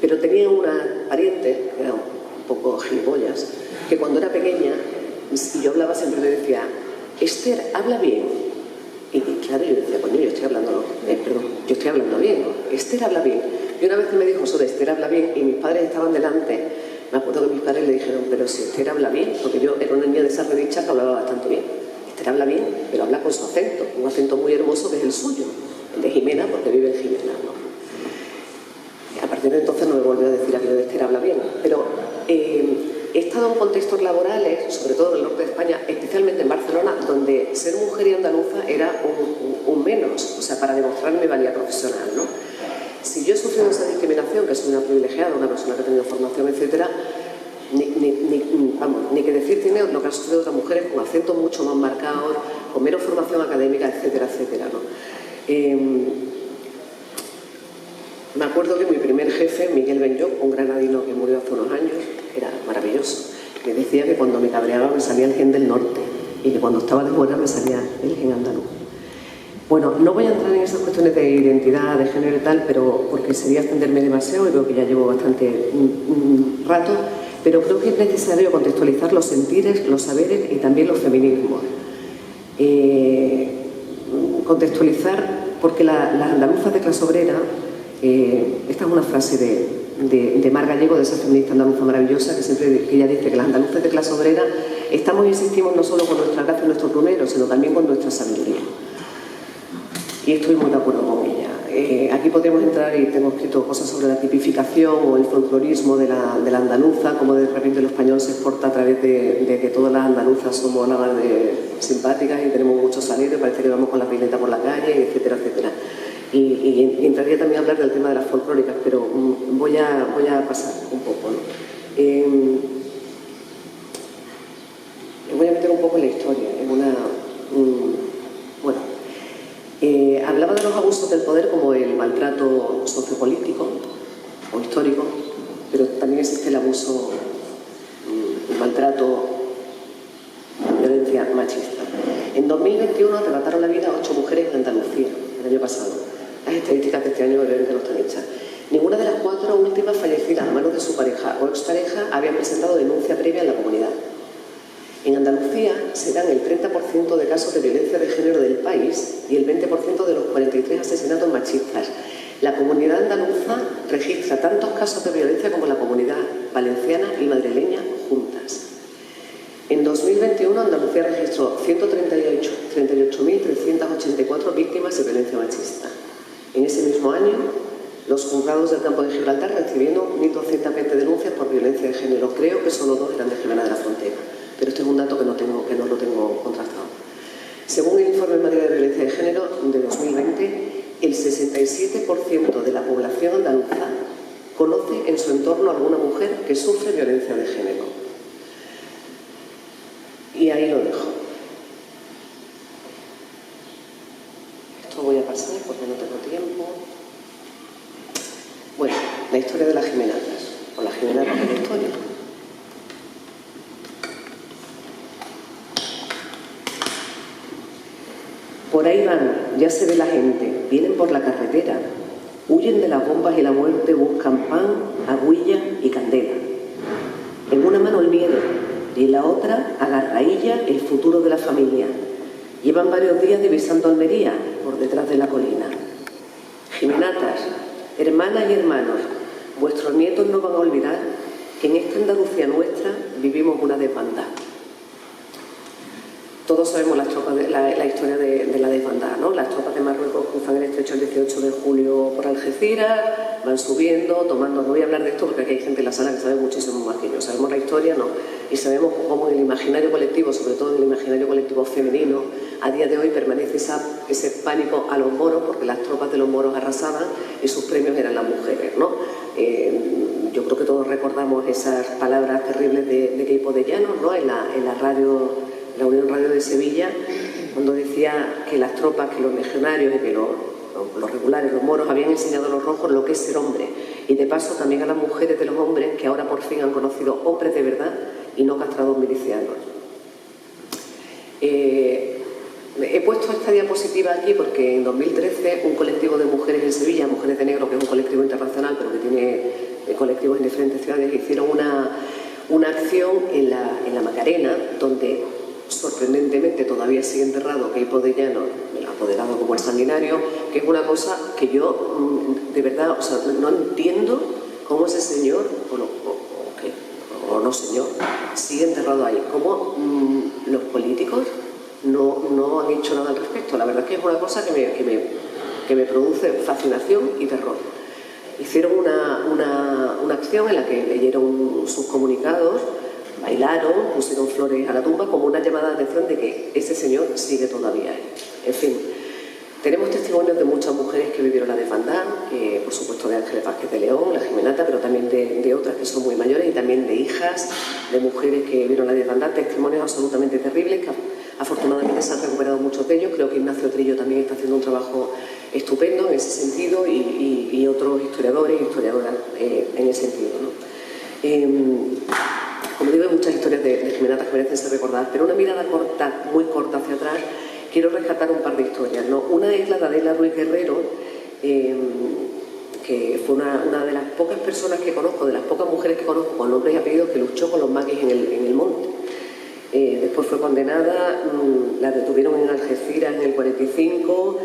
Pero tenía una pariente, que era un poco gilipollas, que cuando era pequeña, y yo hablaba, siempre le decía, Esther, habla bien. Y claro, yo decía, coño, yo estoy hablando bien, ¿no? Esther habla bien. Y una vez que me dijo eso de Esther habla bien, y mis padres estaban delante, me acuerdo que mis padres le dijeron, pero si Esther habla bien, porque yo era una niña de esas redichas que hablaba bastante bien. Esther habla bien, pero habla con su acento, un acento muy hermoso que es el suyo, el de Jimena, porque vive en Jimena, ¿no? A partir de entonces no me volvió a decir aquello de Esther habla bien, pero he estado en contextos laborales, sobre todo en el norte de España, especialmente en Barcelona, donde ser mujer y andaluza era un menos, o sea, para demostrar mi valía profesional, ¿no? Si yo he sufrido esa discriminación, que soy una privilegiada, una persona que ha tenido formación, etcétera, ni que decir tiene lo que han sufrido otras mujeres con acentos mucho más marcados, con menos formación académica, etcétera, etcétera, ¿no? Me acuerdo que mi primer jefe, Miguel Benyoc, un granadino que murió hace unos años, era maravilloso, me decía que cuando me cabreaba me salía el gen del norte y que cuando estaba de buena me salía el gen andaluz. Bueno, no voy a entrar en esas cuestiones de identidad, de género y tal, pero porque sería extenderme demasiado y veo que ya llevo bastante rato, pero creo que es necesario contextualizar los sentires, los saberes y también los feminismos. Contextualizar, porque las andaluzas de clase obrera, esta es una frase de Mar Gallego, de esa feminista andaluza maravillosa, que ella dice que las andaluzas de clase obrera estamos y insistimos no solo con nuestra gracia y nuestro plumero, sino también con nuestra sabiduría. Y estoy muy de acuerdo con ella. aquí podríamos entrar y tengo escrito cosas sobre la tipificación o el folclorismo de la andaluza, como de repente lo español se exporta a través de que todas las andaluzas somos la más simpáticas y tenemos mucho salero, parece que vamos con la pileta por la calle, etcétera, etcétera. Y entraría también a hablar del tema de las folclóricas, pero voy a pasar un poco, ¿no? Me voy a meter un poco en la historia, en una... hablaba de los abusos del poder como el maltrato sociopolítico o histórico, pero también existe el abuso, el maltrato, violencia machista. En 2021 arrebataron la vida a 8 mujeres en Andalucía, el año pasado. Las estadísticas de este año obviamente no están hechas. Ninguna de las 4 últimas fallecidas a manos de su pareja o expareja habían presentado denuncia previa en la comunidad. En Andalucía se dan el 30% de casos de violencia de género del país y el 20% de los 43 asesinatos machistas. La comunidad andaluza registra tantos casos de violencia como la comunidad valenciana y madrileña juntas. En 2021 Andalucía registró 138.384 víctimas de violencia machista. En ese mismo año, los juzgados del campo de Gibraltar recibieron 1.220 denuncias por violencia de género. Creo que solo 2 eran de Jerez de la Frontera. Pero este es un dato que no lo tengo contrastado. Según el informe en materia de violencia de género de 2020, el 67% de la población andaluza conoce en su entorno a alguna mujer que sufre violencia de género. Y ahí lo dejo. Esto voy a pasar porque no tengo tiempo. Bueno, la historia de las Jimenatas, o las Jimenatas de la historia. Por ahí van, ya se ve la gente, vienen por la carretera, huyen de las bombas y la muerte, buscan pan, agüilla y candela. En una mano el miedo y en la otra, a la raílla, el futuro de la familia. Llevan varios días divisando Almería por detrás de la colina. Jimenatas, hermanas y hermanos, vuestros nietos no van a olvidar que en esta Andalucía nuestra vivimos una desbandada. Todos sabemos la historia de la desbandada, ¿no? Las tropas de Marruecos cruzan el estrecho el 18 de julio por Algeciras, van subiendo, tomando... No voy a hablar de esto porque aquí hay gente en la sala que sabe muchísimo más que yo. Sabemos la historia, ¿no? Y sabemos cómo en el imaginario colectivo, sobre todo en el imaginario colectivo femenino, a día de hoy permanece ese pánico a los moros, porque las tropas de los moros arrasaban y sus premios eran las mujeres, ¿no? Yo creo que todos recordamos esas palabras terribles de Queipo de Llanos, ¿no? En la radio... la Unión Radio de Sevilla, cuando decía que las tropas, que los legionarios y que los regulares, los moros, habían enseñado a los rojos lo que es ser hombre. Y de paso también a las mujeres de los hombres, que ahora por fin han conocido hombres de verdad y no castrados milicianos. He puesto esta diapositiva aquí porque en 2013 un colectivo de mujeres en Sevilla, Mujeres de Negro, que es un colectivo internacional, pero que tiene colectivos en diferentes ciudades, hicieron una acción en la Macarena, donde sorprendentemente todavía sigue enterrado Queipo de Llanos, apoderado como el sanguinario, que es una cosa que yo de verdad, o sea, no entiendo cómo ese señor, o no señor, sigue enterrado ahí, cómo los políticos no han hecho nada al respecto. La verdad es que es una cosa que me produce fascinación y terror. Hicieron una acción en la que leyeron sus comunicados, bailaron, pusieron flores a la tumba como una llamada de atención de que ese señor sigue todavía ahí. En fin, tenemos testimonios de muchas mujeres que vivieron la desbandada, por supuesto de Ángeles Vázquez de León, la Jimenata, pero también de otras que son muy mayores y también de hijas de mujeres que vivieron la desbandada, testimonios absolutamente terribles que afortunadamente se han recuperado muchos de ellos. Creo que Ignacio Trillo también está haciendo un trabajo estupendo en ese sentido y otros historiadores y historiadoras en ese sentido, ¿no? Como digo, hay muchas historias de Jimenatas que merecen ser recordadas, pero una mirada corta, muy corta hacia atrás, quiero rescatar un par de historias, ¿no? Una es la de Adela Ruiz Guerrero, que fue una de las pocas personas que conozco, de las pocas mujeres que conozco con nombres y apellidos, que luchó con los maquis en el monte. Después fue condenada, la detuvieron en Algeciras en el 45,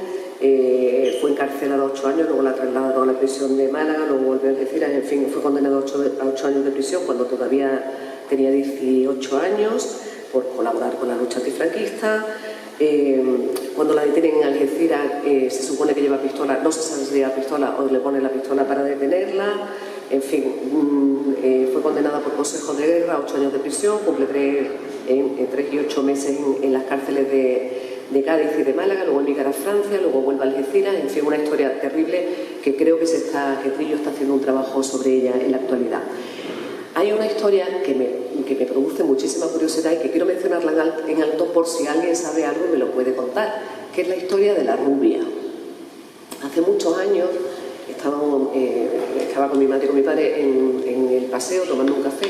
fue encarcelada 8 años, luego la trasladaron a la prisión de Málaga, luego volvió a Algeciras, en fin, fue condenada a 8 años de prisión cuando todavía tenía 18 años por colaborar con la lucha antifranquista. Cuando la detienen en Algeciras se supone que lleva pistola, no se sabe si lleva pistola o le pone la pistola para detenerla. En fin, fue condenada por consejo de guerra a 8 años de prisión, cumple 3 y 8 meses en las cárceles de Cádiz y de Málaga, luego emigra a Francia, luego vuelve a Algeciras. En fin, una historia terrible que creo que Trillo está haciendo un trabajo sobre ella en la actualidad. Hay una historia que me produce muchísima curiosidad y que quiero mencionarla en alto por si alguien sabe algo y me lo puede contar, que es la historia de la rubia. Hace muchos años estaba con mi madre y con mi padre en el paseo tomando un café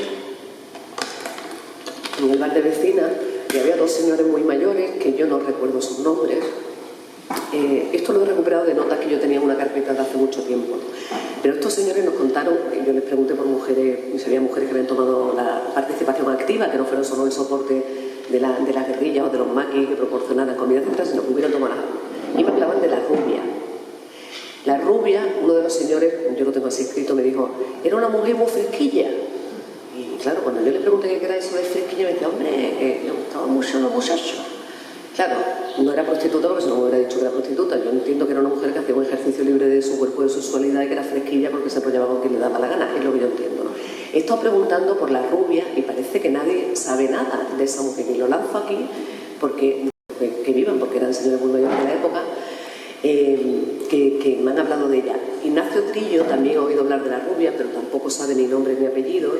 en el bar de vecina y había 2 señores muy mayores que yo no recuerdo sus nombres. Esto lo he recuperado de notas que yo tenía en una carpeta de hace mucho tiempo. Pero estos señores nos contaron, yo les pregunté por mujeres, y si había mujeres que habían tomado la participación activa, que no fueron solo el soporte de la guerrilla o de los maquis que proporcionaban comida, etcétera, sino que hubieran tomado algo. Y me hablaban de la rubia. La rubia, uno de los señores, yo lo tengo así escrito, me dijo, era una mujer muy fresquilla. Y claro, cuando yo le pregunté qué era eso de fresquilla, me decía, hombre, le gustaban mucho los muchachos. Claro, no era prostituta porque si no me hubiera dicho que era prostituta. Yo entiendo que era una mujer que hacía un ejercicio libre de su cuerpo y de su sexualidad y que era fresquilla porque se apoyaba con quien le daba la gana. Es lo que yo entiendo, ¿no? He estado preguntando por la rubia y parece que nadie sabe nada de esa mujer. Y lo lanzo aquí porque que vivan, porque eran señores muy mayores de la época, que me han hablado de ella. Ignacio Trillo también ha oído hablar de la rubia, pero tampoco sabe ni nombres ni apellidos.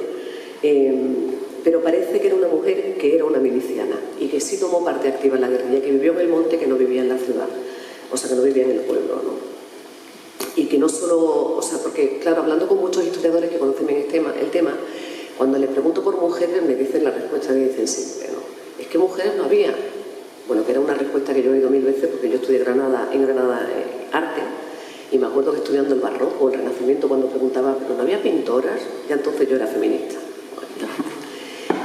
Pero parece que era una mujer que era una miliciana y que sí tomó parte activa en la guerrilla, que vivió en el monte, que no vivía en la ciudad, o sea, que no vivía en el pueblo, ¿no? Y que no solo, o sea, porque, claro, hablando con muchos historiadores que conocen bien el tema, cuando les pregunto por mujeres me dicen la respuesta que dicen siempre, ¿no? Es que mujeres no había. Bueno, que era una respuesta que yo he oído 1000 veces porque yo estudié en Granada arte, y me acuerdo que estudiando el barroco, el Renacimiento, cuando preguntaba, pero no había pintoras, ya entonces yo era feminista.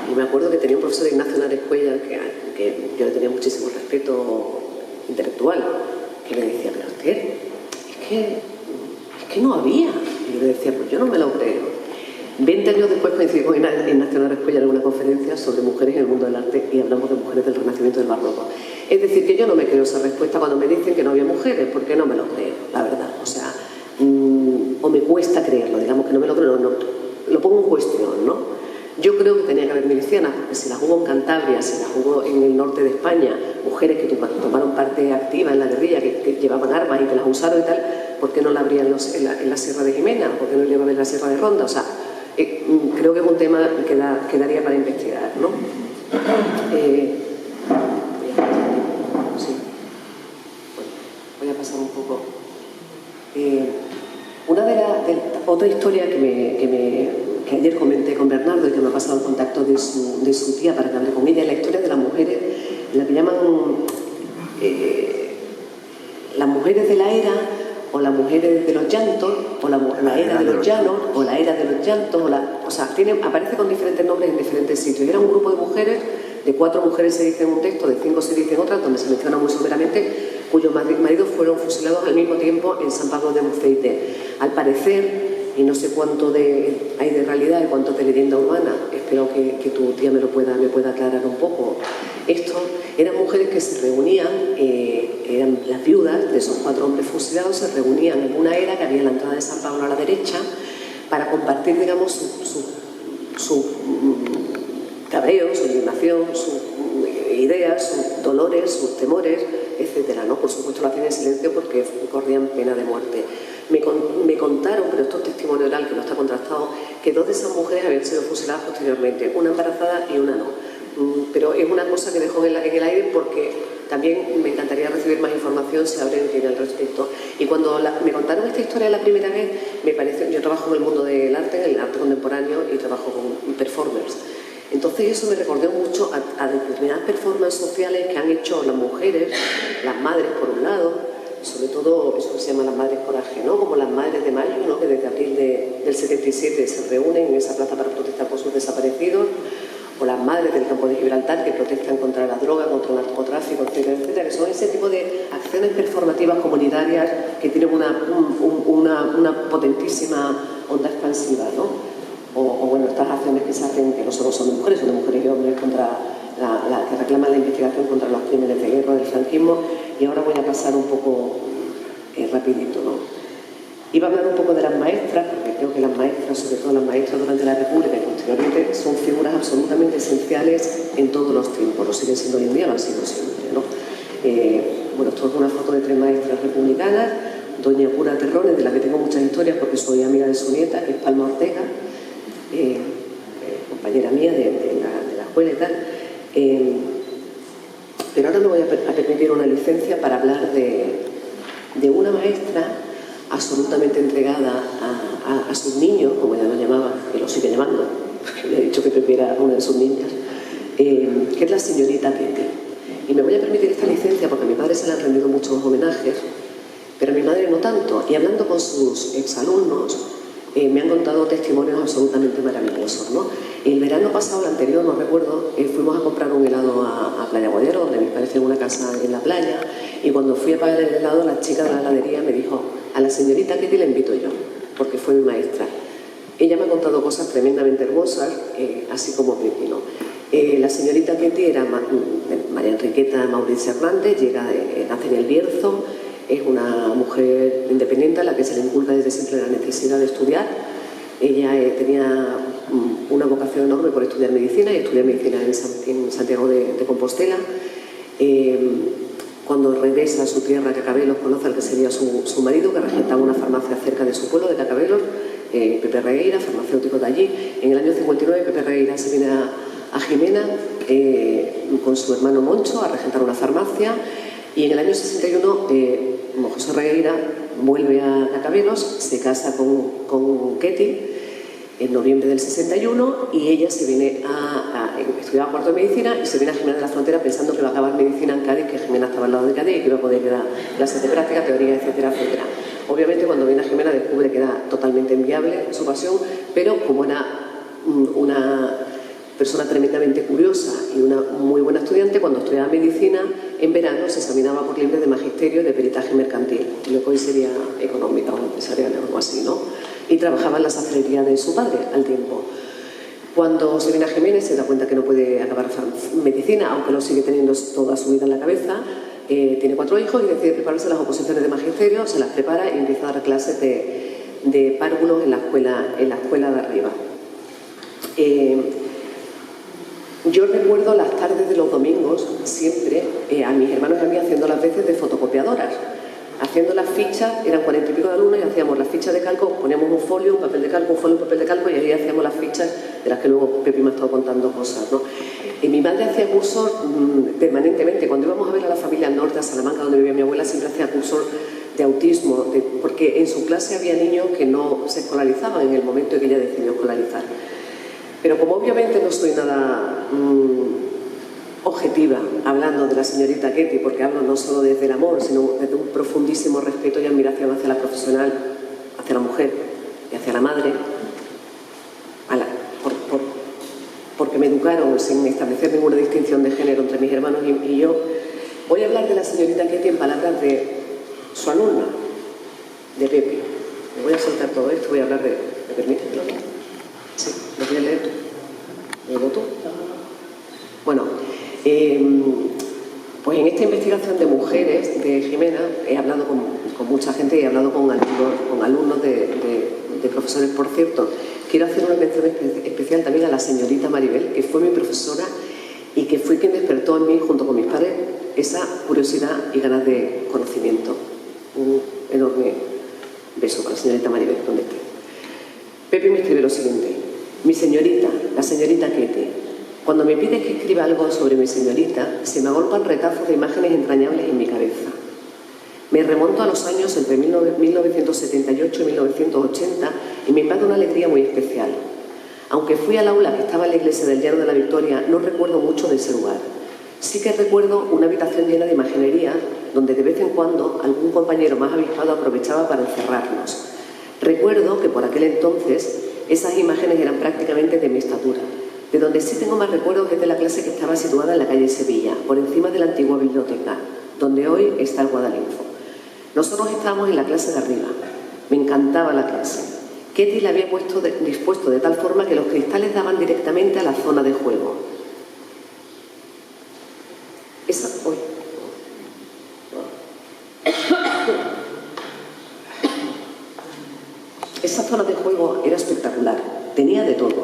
Y me acuerdo que tenía un profesor, Ignacio Nares Cuellar, que yo le tenía muchísimo respeto intelectual, que me decía, pero Esther, es que no había. Y yo le decía, pues yo no me lo creo. 20 años después coincidí con Ignacio Nares Cuellar en una conferencia sobre mujeres en el mundo del arte y hablamos de mujeres del Renacimiento y del Barroco. Es decir, que yo no me creo esa respuesta cuando me dicen que no había mujeres, porque no me lo creo, la verdad. O sea, o me cuesta creerlo, digamos que no me lo creo, no, lo pongo en cuestión, ¿no? Yo creo que tenía que haber milicianas, porque si las hubo en Cantabria, si las hubo en el norte de España, mujeres que tomaron parte activa en la guerrilla, que llevaban armas y que las usaron y tal, ¿por qué no la habrían en la Sierra de Jimena? ¿Por qué no la llevaban en la Sierra de Ronda? O sea, creo que es un tema que daría para investigar, ¿no? Sí. Bueno, voy a pasar un poco. Otra historia que ayer comenté con Bernardo y que me ha pasado el contacto de su tía para que hable con ella, es la historia de las mujeres, la que llaman las mujeres de la era, o las mujeres de los llantos, o la era de los llanos, o la era de los llantos, o sea, aparece con diferentes nombres en diferentes sitios. Y era un grupo de mujeres, de 4 mujeres se dice en un texto, de 5 se dice en otras, donde se menciona muy someramente, cuyos maridos fueron fusilados al mismo tiempo en San Pablo de Muceite. Al parecer, y no sé cuánto hay de realidad y cuánto de leyenda urbana, espero que tu tía me pueda aclarar un poco esto, eran mujeres que se reunían, eran las viudas de esos 4 hombres fusilados, se reunían en una era que había en la entrada de San Pablo a la derecha para compartir, digamos, su cabreo, su indignación, sus ideas, sus dolores, sus temores, etcétera, ¿no? Por supuesto lo hacían en silencio porque corrían pena de muerte. Me contaron, pero esto es testimonio oral que no está contrastado, que 2 de esas mujeres habían sido fusiladas posteriormente, una embarazada y una no. Pero es una cosa que dejo en el aire porque también me encantaría recibir más información si alguien tiene al respecto. Y cuando me contaron esta historia la primera vez, me pareció, yo trabajo en el mundo del arte, el arte contemporáneo, y trabajo con performers. Entonces eso me recordó mucho a determinadas performances sociales que han hecho las mujeres, las madres por un lado, sobre todo eso que se llama las madres coraje, ¿no? Como las madres de mayo, ¿no? Que desde abril del 77 se reúnen en esa plaza para protestar por sus desaparecidos, o las madres del campo de Gibraltar que protestan contra la droga, contra el narcotráfico, etcétera, etcétera, que son ese tipo de acciones performativas comunitarias que tienen una potentísima onda expansiva, ¿no? O bueno, estas acciones que se hacen, que no solo son de mujeres, son de mujeres y hombres que reclaman la investigación contra los crímenes de guerra del franquismo. Y ahora voy a pasar un poco rapidito, ¿no? Iba a hablar un poco de las maestras, porque creo que las maestras, sobre todo las maestras durante la República y posteriormente, son figuras absolutamente esenciales en todos los tiempos, lo siguen siendo hoy en día, lo han sido siempre, ¿no? Bueno, esto es una foto de 3 maestras republicanas, doña Pura Terrones, de la que tengo muchas historias porque soy amiga de su nieta, que es Palma Ortega, compañera mía de la escuela y tal. Pero ahora me voy a permitir una licencia para hablar de una maestra absolutamente entregada a sus niños, como ella lo llamaba, que lo sigue llamando, porque le he dicho que Pepe era una de sus niñas, que es la señorita Ketty. Y me voy a permitir esta licencia porque a mi padre se le han rendido muchos homenajes, pero a mi madre no tanto. Y hablando con sus exalumnos, me han contado testimonios absolutamente maravillosos, ¿no? El verano pasado, el anterior, no recuerdo, fuimos a comprar un helado a Playa Guayero, donde mis padres tienen una casa en la playa, y cuando fui a pagar el helado, la chica de la heladería me dijo: a la señorita Ketty la invito yo, porque fue mi maestra. Ella me ha contado cosas tremendamente hermosas, así como Pepe, ¿no? La señorita Ketty era María Enriqueta Mauricio Hernández, nace en El Bierzo, es una mujer independiente a la que se le inculca desde siempre la necesidad de estudiar. Ella tenía una vocación enorme por estudiar medicina y estudiar medicina en Santiago de Compostela. Cuando regresa a su tierra, Cacabelos, conoce al que sería su marido, que regentaba una farmacia cerca de su pueblo, de Cacabelos, Pepe Regueira, farmacéutico de allí. En el año 59 Pepe Regueira se viene a Jimena con su hermano Moncho a regentar una farmacia, y en el año 61 José Regueira vuelve a Cacabelos, se casa con Ketty en noviembre del 61, y ella se viene estudiaba cuarto de medicina y se viene a Jimena de la Frontera pensando que va a acabar medicina en Cádiz, que Jimena estaba al lado de Cádiz y que iba a poder ir a clases de práctica, teoría, etcétera, etcétera. Obviamente cuando viene a Jimena descubre que era totalmente inviable su pasión, pero como era una persona tremendamente curiosa y una muy buena estudiante, cuando estudiaba medicina en verano se examinaba por libre de magisterio y de peritaje mercantil, lo que hoy sería económica o empresarial o algo así, ¿no? Y trabajaba en la sastrería de su padre al tiempo. Cuando se viene a Jiménez se da cuenta que no puede acabar medicina, aunque lo sigue teniendo toda su vida en la cabeza. Tiene 4 hijos y decide prepararse las oposiciones de magisterio, se las prepara y empieza a dar clases de párvulos en la escuela de arriba. Yo recuerdo las tardes de los domingos siempre a mis hermanos y a mí haciendo las veces de fotocopiadoras, haciendo las fichas. Eran 40 y pico de alumnos y hacíamos las fichas de calco, poníamos un folio, un papel de calco, un folio, un papel de calco, y ahí hacíamos las fichas de las que luego Pepi me ha estado contando cosas, ¿no? Y mi madre hacía cursos permanentemente. Cuando íbamos a ver a la familia al norte, a Salamanca, donde vivía mi abuela, siempre hacía cursos de autismo, porque en su clase había niños que no se escolarizaban en el momento en que ella decidió escolarizar. Pero como obviamente no soy nada objetiva hablando de la señorita Ketty, porque hablo no solo desde el amor, sino desde un profundísimo respeto y admiración hacia la profesional, hacia la mujer y hacia la madre, porque me educaron sin establecer ninguna distinción de género entre mis hermanos y yo, voy a hablar de la señorita Ketty en palabras de su alumna, de Pepe. Me voy a soltar todo esto, voy a hablar ¿me permites? Sí, ¿lo voy a leer tú? ¿Luego tú? Bueno, pues en esta investigación de mujeres de Jimena he hablado con mucha gente y he hablado con alumnos de profesores. Por cierto, quiero hacer una mención especial también a la señorita Maribel, que fue mi profesora y que fue quien despertó en mí, junto con mis padres, esa curiosidad y ganas de conocimiento. Un enorme beso para la señorita Maribel, donde esté. Pepe me escribe lo siguiente: mi señorita, la señorita Ketty, cuando me pides que escriba algo sobre mi señorita, se me agolpan retazos de imágenes entrañables en mi cabeza. Me remonto a los años entre 1978 y 1980 y me invade una alegría muy especial. Aunque fui al aula que estaba en la iglesia del Llano de la Victoria, no recuerdo mucho de ese lugar. Sí que recuerdo una habitación llena de imaginería, donde de vez en cuando algún compañero más avispado aprovechaba para encerrarnos. Recuerdo que por aquel entonces esas imágenes eran prácticamente de mi estatura. De donde sí tengo más recuerdos es de la clase que estaba situada en la calle Sevilla, por encima de la antigua biblioteca, donde hoy está el Guadalinfo. Nosotros estábamos en la clase de arriba. Me encantaba la clase. Ketty la había dispuesto de tal forma que los cristales daban directamente a la zona de juego. Esa zona de juego era espectacular, tenía de todo.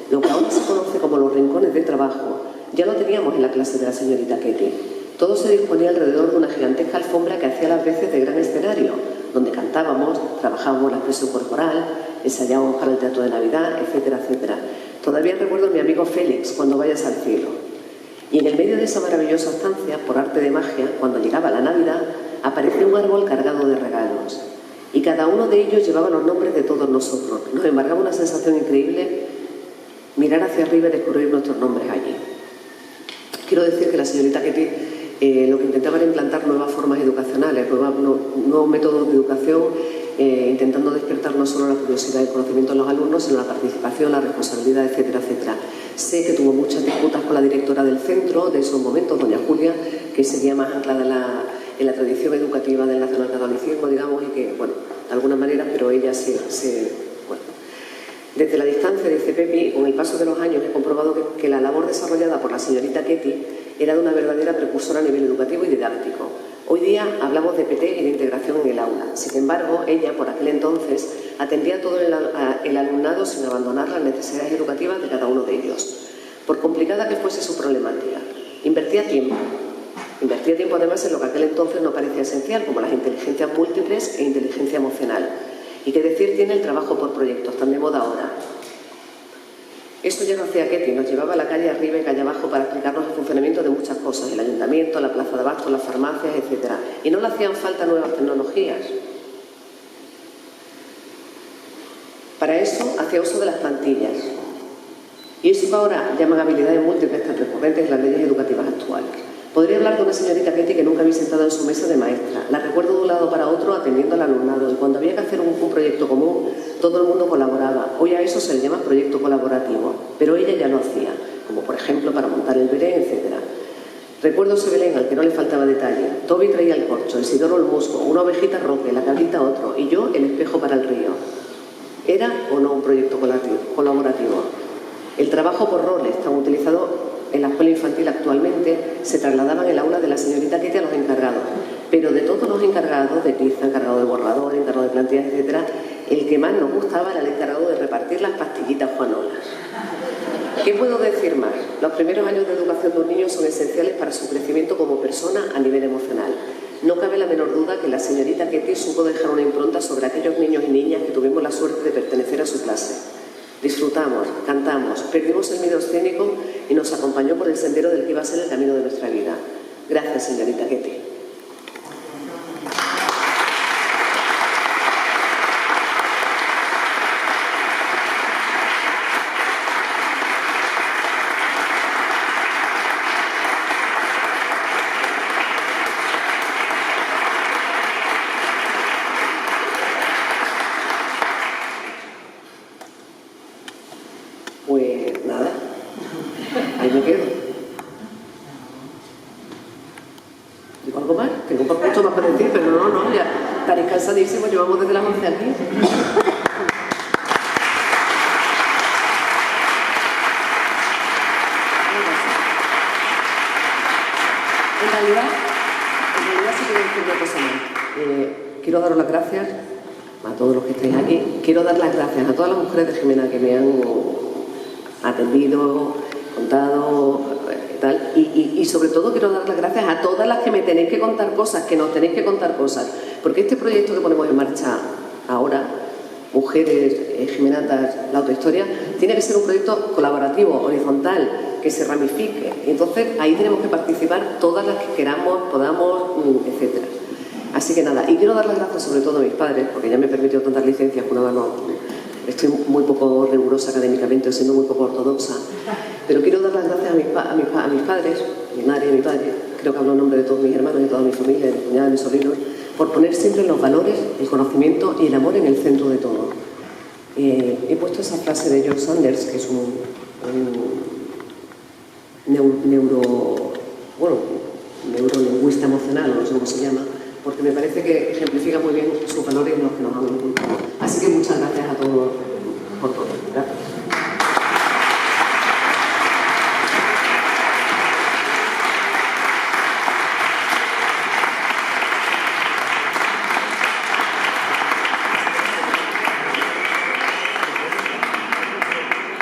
Lo que ahora se conoce como los rincones de trabajo ya lo teníamos en la clase de la señorita Ketty. Todo se disponía alrededor de una gigantesca alfombra que hacía las veces de gran escenario, donde cantábamos, trabajábamos la expresión corporal, ensayábamos para el teatro de Navidad, etcétera, etcétera. Todavía recuerdo a mi amigo Félix, Cuando vayas al cielo. Y en el medio de esa maravillosa estancia, por arte de magia, cuando llegaba la Navidad, apareció un árbol cargado de regalos. Y cada uno de ellos llevaba los nombres de todos nosotros. Nos embargaba una sensación increíble mirar hacia arriba y descubrir nuestros nombres allí. Quiero decir que la señorita Ketty lo que intentaba era implantar nuevas formas educacionales, nuevos métodos de educación, intentando despertar no solo la curiosidad y el conocimiento de los alumnos, sino la participación, la responsabilidad, etcétera, etcétera. Sé que tuvo muchas disputas con la directora del centro de esos momentos, doña Julia, que seguía más anclada en la tradición educativa del nacionalcatolicismo, digamos, y que, bueno, de alguna manera, pero ella bueno. Desde la distancia, dice Pepi, con el paso de los años he comprobado que la labor desarrollada por la señorita Ketty era de una verdadera precursora a nivel educativo y didáctico. Hoy día hablamos de PT y de integración en el aula. Sin embargo, ella, por aquel entonces, atendía a todo el alumnado sin abandonar las necesidades educativas de cada uno de ellos. Por complicada que fuese su problemática, invertía tiempo además en lo que aquel entonces no parecía esencial, como las inteligencias múltiples e inteligencia emocional. Y qué decir tiene el trabajo por proyectos, tan de moda ahora. Esto ya lo hacía Ketty, nos llevaba a la calle arriba y calle abajo para explicarnos el funcionamiento de muchas cosas, el ayuntamiento, la plaza de abastos, las farmacias, etc. Y no le hacían falta nuevas tecnologías. Para eso hacía uso de las plantillas. Y eso que ahora llaman habilidades múltiples tan recurrentes en las leyes educativas actuales. Podría hablar de una señorita Ketty que nunca había sentado en su mesa de maestra. La recuerdo de un lado para otro atendiendo al alumnado y cuando había que hacer un proyecto común, todo el mundo colaboraba. Hoy a eso se le llama proyecto colaborativo, pero ella ya lo hacía, como por ejemplo para montar el Belén, etc. Recuerdo ese Belén al que no le faltaba detalle. Toby traía el corcho, Isidoro el musgo, una ovejita Roque, la cabrita otro y yo el espejo para el río. ¿Era o no un proyecto colaborativo? El trabajo por roles, tan utilizado en la escuela infantil actualmente, se trasladaba en el aula de la señorita Ketty a los encargados. Pero de todos los encargados de pizza, encargado de borrador, encargado de plantillas, etc., el que más nos gustaba era el encargado de repartir las pastillitas juanolas. ¿Qué puedo decir más? Los primeros años de educación de un niño son esenciales para su crecimiento como persona a nivel emocional. No cabe la menor duda que la señorita Ketty supo dejar una impronta sobre aquellos niños y niñas que tuvimos la suerte de pertenecer a su clase. Disfrutamos, cantamos, perdimos el miedo escénico y nos acompañó por el sendero del que iba a ser el camino de nuestra vida. Gracias, señorita Ketty. Pues nada, ahí me quedo. ¿Digo algo más? Tengo un poco más para decir, pero no, ya estaréis cansadísimos, llevamos desde las 11 aquí. En realidad sí quiero decir una cosa más. Quiero daros las gracias a todos los que estáis aquí. Quiero dar las gracias a todas las mujeres de Jimena que me han atendido, contado, tal, y sobre todo quiero dar las gracias a todas las que me tenéis que contar cosas, que nos tenéis que contar cosas, porque este proyecto que ponemos en marcha ahora, Mujeres Jimenatas, la autohistoria, tiene que ser un proyecto colaborativo, horizontal, que se ramifique, y entonces ahí tenemos que participar todas las que queramos, podamos, etc. Así que nada, y quiero dar las gracias sobre todo a mis padres, porque ya me he permitido tantas licencias que una no. Estoy muy poco rigurosa académicamente, siendo muy poco ortodoxa, pero quiero dar las gracias a mis padres, mi madre y mi padre, creo que hablo en nombre de todos mis hermanos, de toda mi familia, de mi cuñada, de mis sobrinos, por poner siempre los valores, el conocimiento y el amor en el centro de todo. He puesto esa frase de George Sanders, que es un neurolingüista emocional, no sé cómo se llama, porque me parece que ejemplifica muy bien sus valores y los que nos han